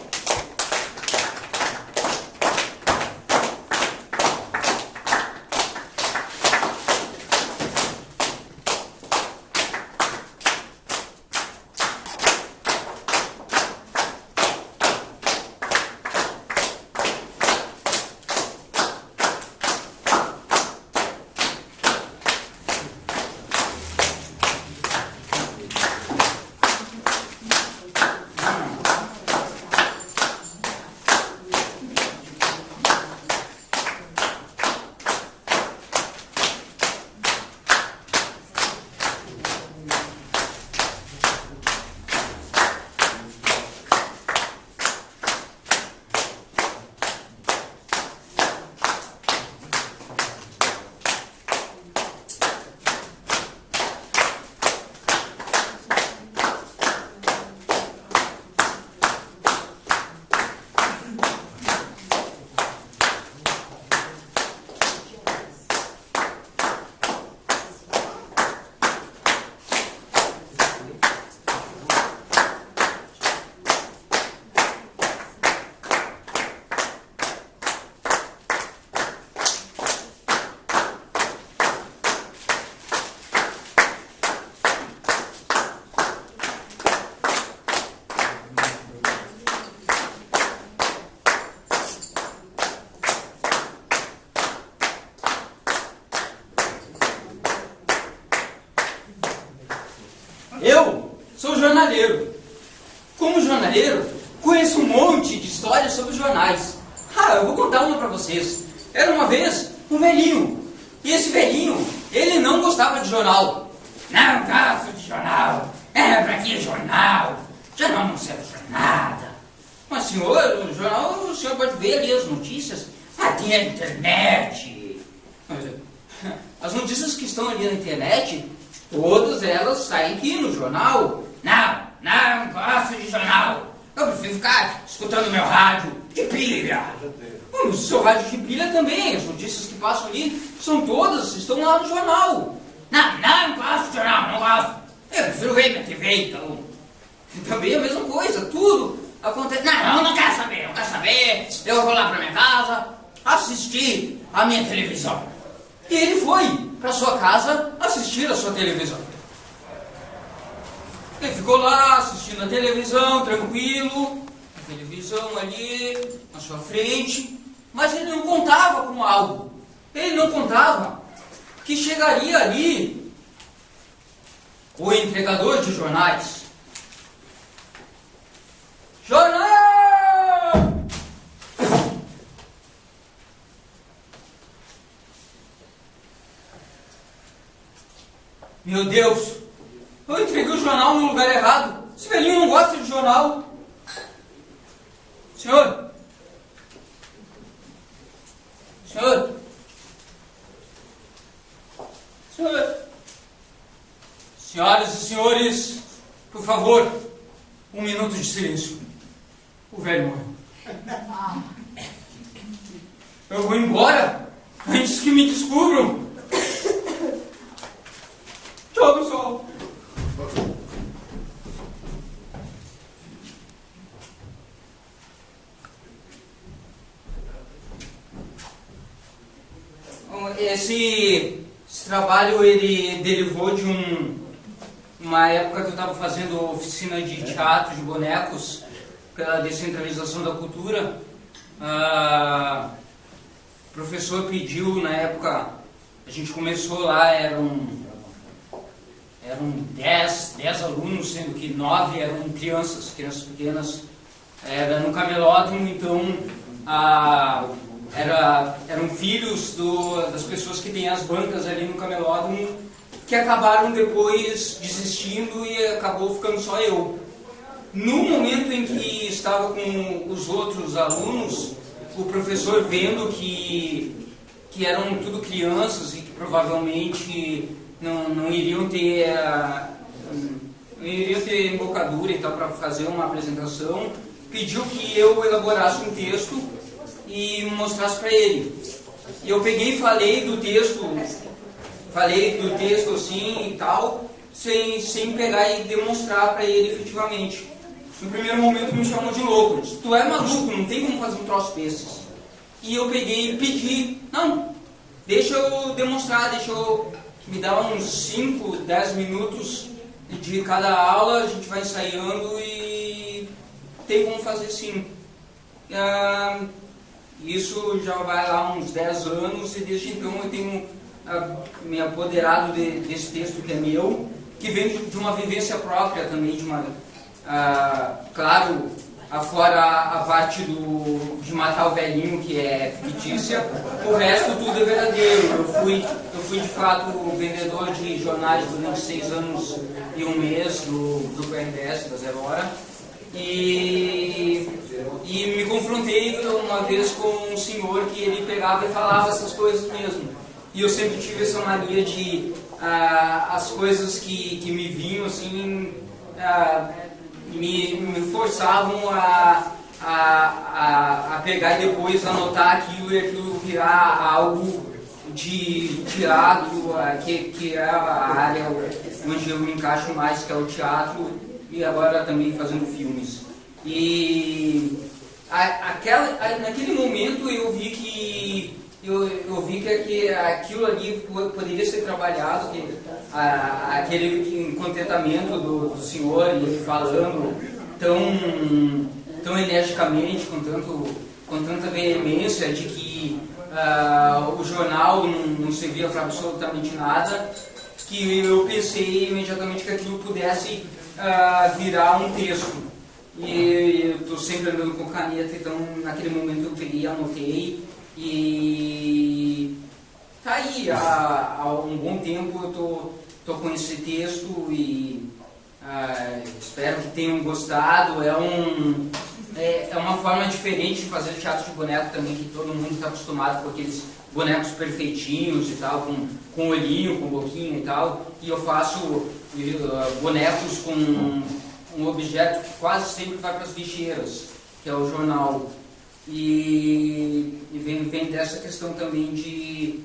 S19: Eu sou jornaleiro. Como jornaleiro, conheço um monte de histórias sobre jornais. Eu vou contar uma para vocês. Era uma vez um velhinho. E esse velhinho, ele não gostava de jornal. Não gosto de jornal. Pra que jornal? Jornal não serve para nada. Mas senhor, o jornal, o senhor pode ver ali as notícias. Tem a internet. As notícias que estão ali na internet, todas elas saem aqui no jornal. Não gosto de jornal. Eu prefiro ficar escutando meu rádio de pilha. O seu rádio de pilha também. As notícias que passam ali estão lá no jornal. Não gosto de jornal, não gosto. Eu prefiro ver minha TV, então. Também a mesma coisa, tudo acontece. Não quero saber. Eu vou lá para minha casa assistir a minha televisão. E ele foi para sua casa assistir a sua televisão. Ele ficou lá assistindo a televisão, tranquilo, a televisão ali na sua frente, mas ele não contava com algo. Ele não contava que chegaria ali o entregador de jornais. Jornal! Meu Deus, eu entreguei o jornal no lugar errado. Esse velhinho não gosta de jornal. Senhor? Senhor? Senhor? Senhoras e senhores, por favor, 1 minuto de silêncio. O velho morreu. Eu vou embora antes que me descubram. Tchau, pessoal. Esse trabalho ele derivou de uma época que eu estava fazendo oficina de teatro de bonecos pela descentralização da cultura. O professor pediu, na época, a gente começou lá, eram 10 alunos, sendo que 9 eram crianças pequenas. Era no camelódromo, então eram filhos das pessoas que têm as bancas ali no camelódromo, que acabaram depois desistindo e acabou ficando só eu. No momento em que estava com os outros alunos, o professor, vendo que eram tudo crianças e que provavelmente não iriam ter embocadura e tal para fazer uma apresentação, pediu que eu elaborasse um texto e mostrasse para ele. E eu peguei e falei do texto assim e tal, sem pegar e demonstrar para ele efetivamente. No primeiro momento me chamou de louco, disse: tu é maluco, não tem como fazer um troço desses. E eu peguei e pedi: não, deixa eu demonstrar, me dá uns 5, 10 minutos de cada aula, a gente vai ensaiando e tem como fazer sim. Isso já vai lá uns 10 anos e desde então eu tenho me apoderado desse texto que é meu, que vem de uma vivência própria também, claro, afora a parte de matar o velhinho, que é fictícia, o resto tudo é verdadeiro. Eu fui de fato vendedor de jornais durante 6 anos e 1 mês do Grupo RBS, da 0 Hora, e me confrontei uma vez com um senhor que ele pegava e falava essas coisas mesmo. E eu sempre tive essa mania de as coisas que me vinham assim, me forçavam a pegar e depois anotar aquilo e aquilo virar algo de teatro, que é a área onde eu me encaixo mais, que é o teatro, e agora também fazendo filmes. E naquele momento eu vi que aquilo ali poderia ser trabalhado, aquele contentamento do senhor, ele falando tão energicamente, com tanta veemência de que o jornal não servia para absolutamente nada, que eu pensei imediatamente que aquilo pudesse virar um texto. E eu estou sempre andando com caneta, então naquele momento eu peguei e anotei. E tá aí, há um bom tempo eu tô com esse texto e espero que tenham gostado. É uma forma diferente de fazer teatro de boneco também, que todo mundo está acostumado com aqueles bonecos perfeitinhos e tal, com olhinho, com boquinha e tal. E eu faço bonecos com um objeto que quase sempre vai para as bicheiras, que é o jornal. E vem dessa questão também de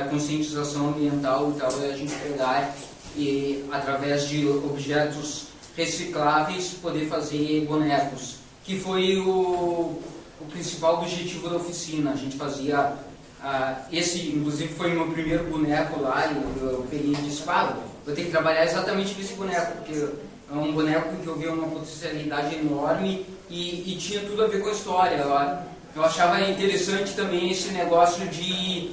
S19: conscientização ambiental e tal, a gente pegar e, através de objetos recicláveis, poder fazer bonecos, que foi o principal objetivo da oficina. A gente fazia, esse inclusive foi o meu primeiro boneco lá, e eu peguei e disse: vou ter que trabalhar exatamente nesse boneco, porque é um boneco que eu vi uma potencialidade enorme e tinha tudo a ver com a história. Eu achava interessante também esse negócio de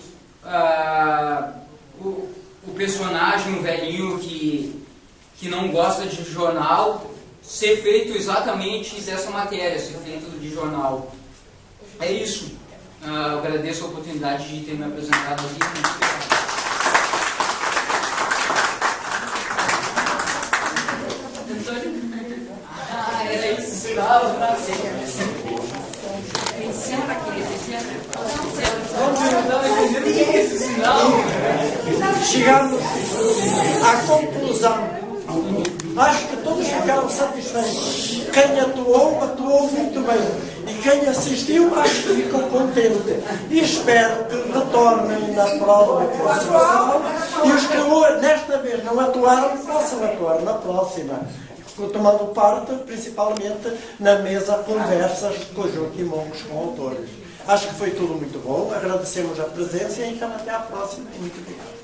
S19: o personagem, o velhinho que que não gosta de jornal, ser feito exatamente dessa matéria, ser feito de jornal. É isso. Eu agradeço a oportunidade de ter me apresentado aqui. Muito obrigado.
S1: Era isso. Encerra, querido,
S2: Chegamos à conclusão. Acho que todos ficaram satisfeitos. Quem atuou, atuou muito bem. E quem assistiu, acho que ficou contente. E espero que retornem na próxima sessão. E os que nesta vez não atuaram, possam atuar na próxima. Tomando parte, principalmente, na mesa conversas com o Joaquim Mongos, com autores. Acho que foi tudo muito bom. Agradecemos a presença e então até à próxima. E muito obrigado.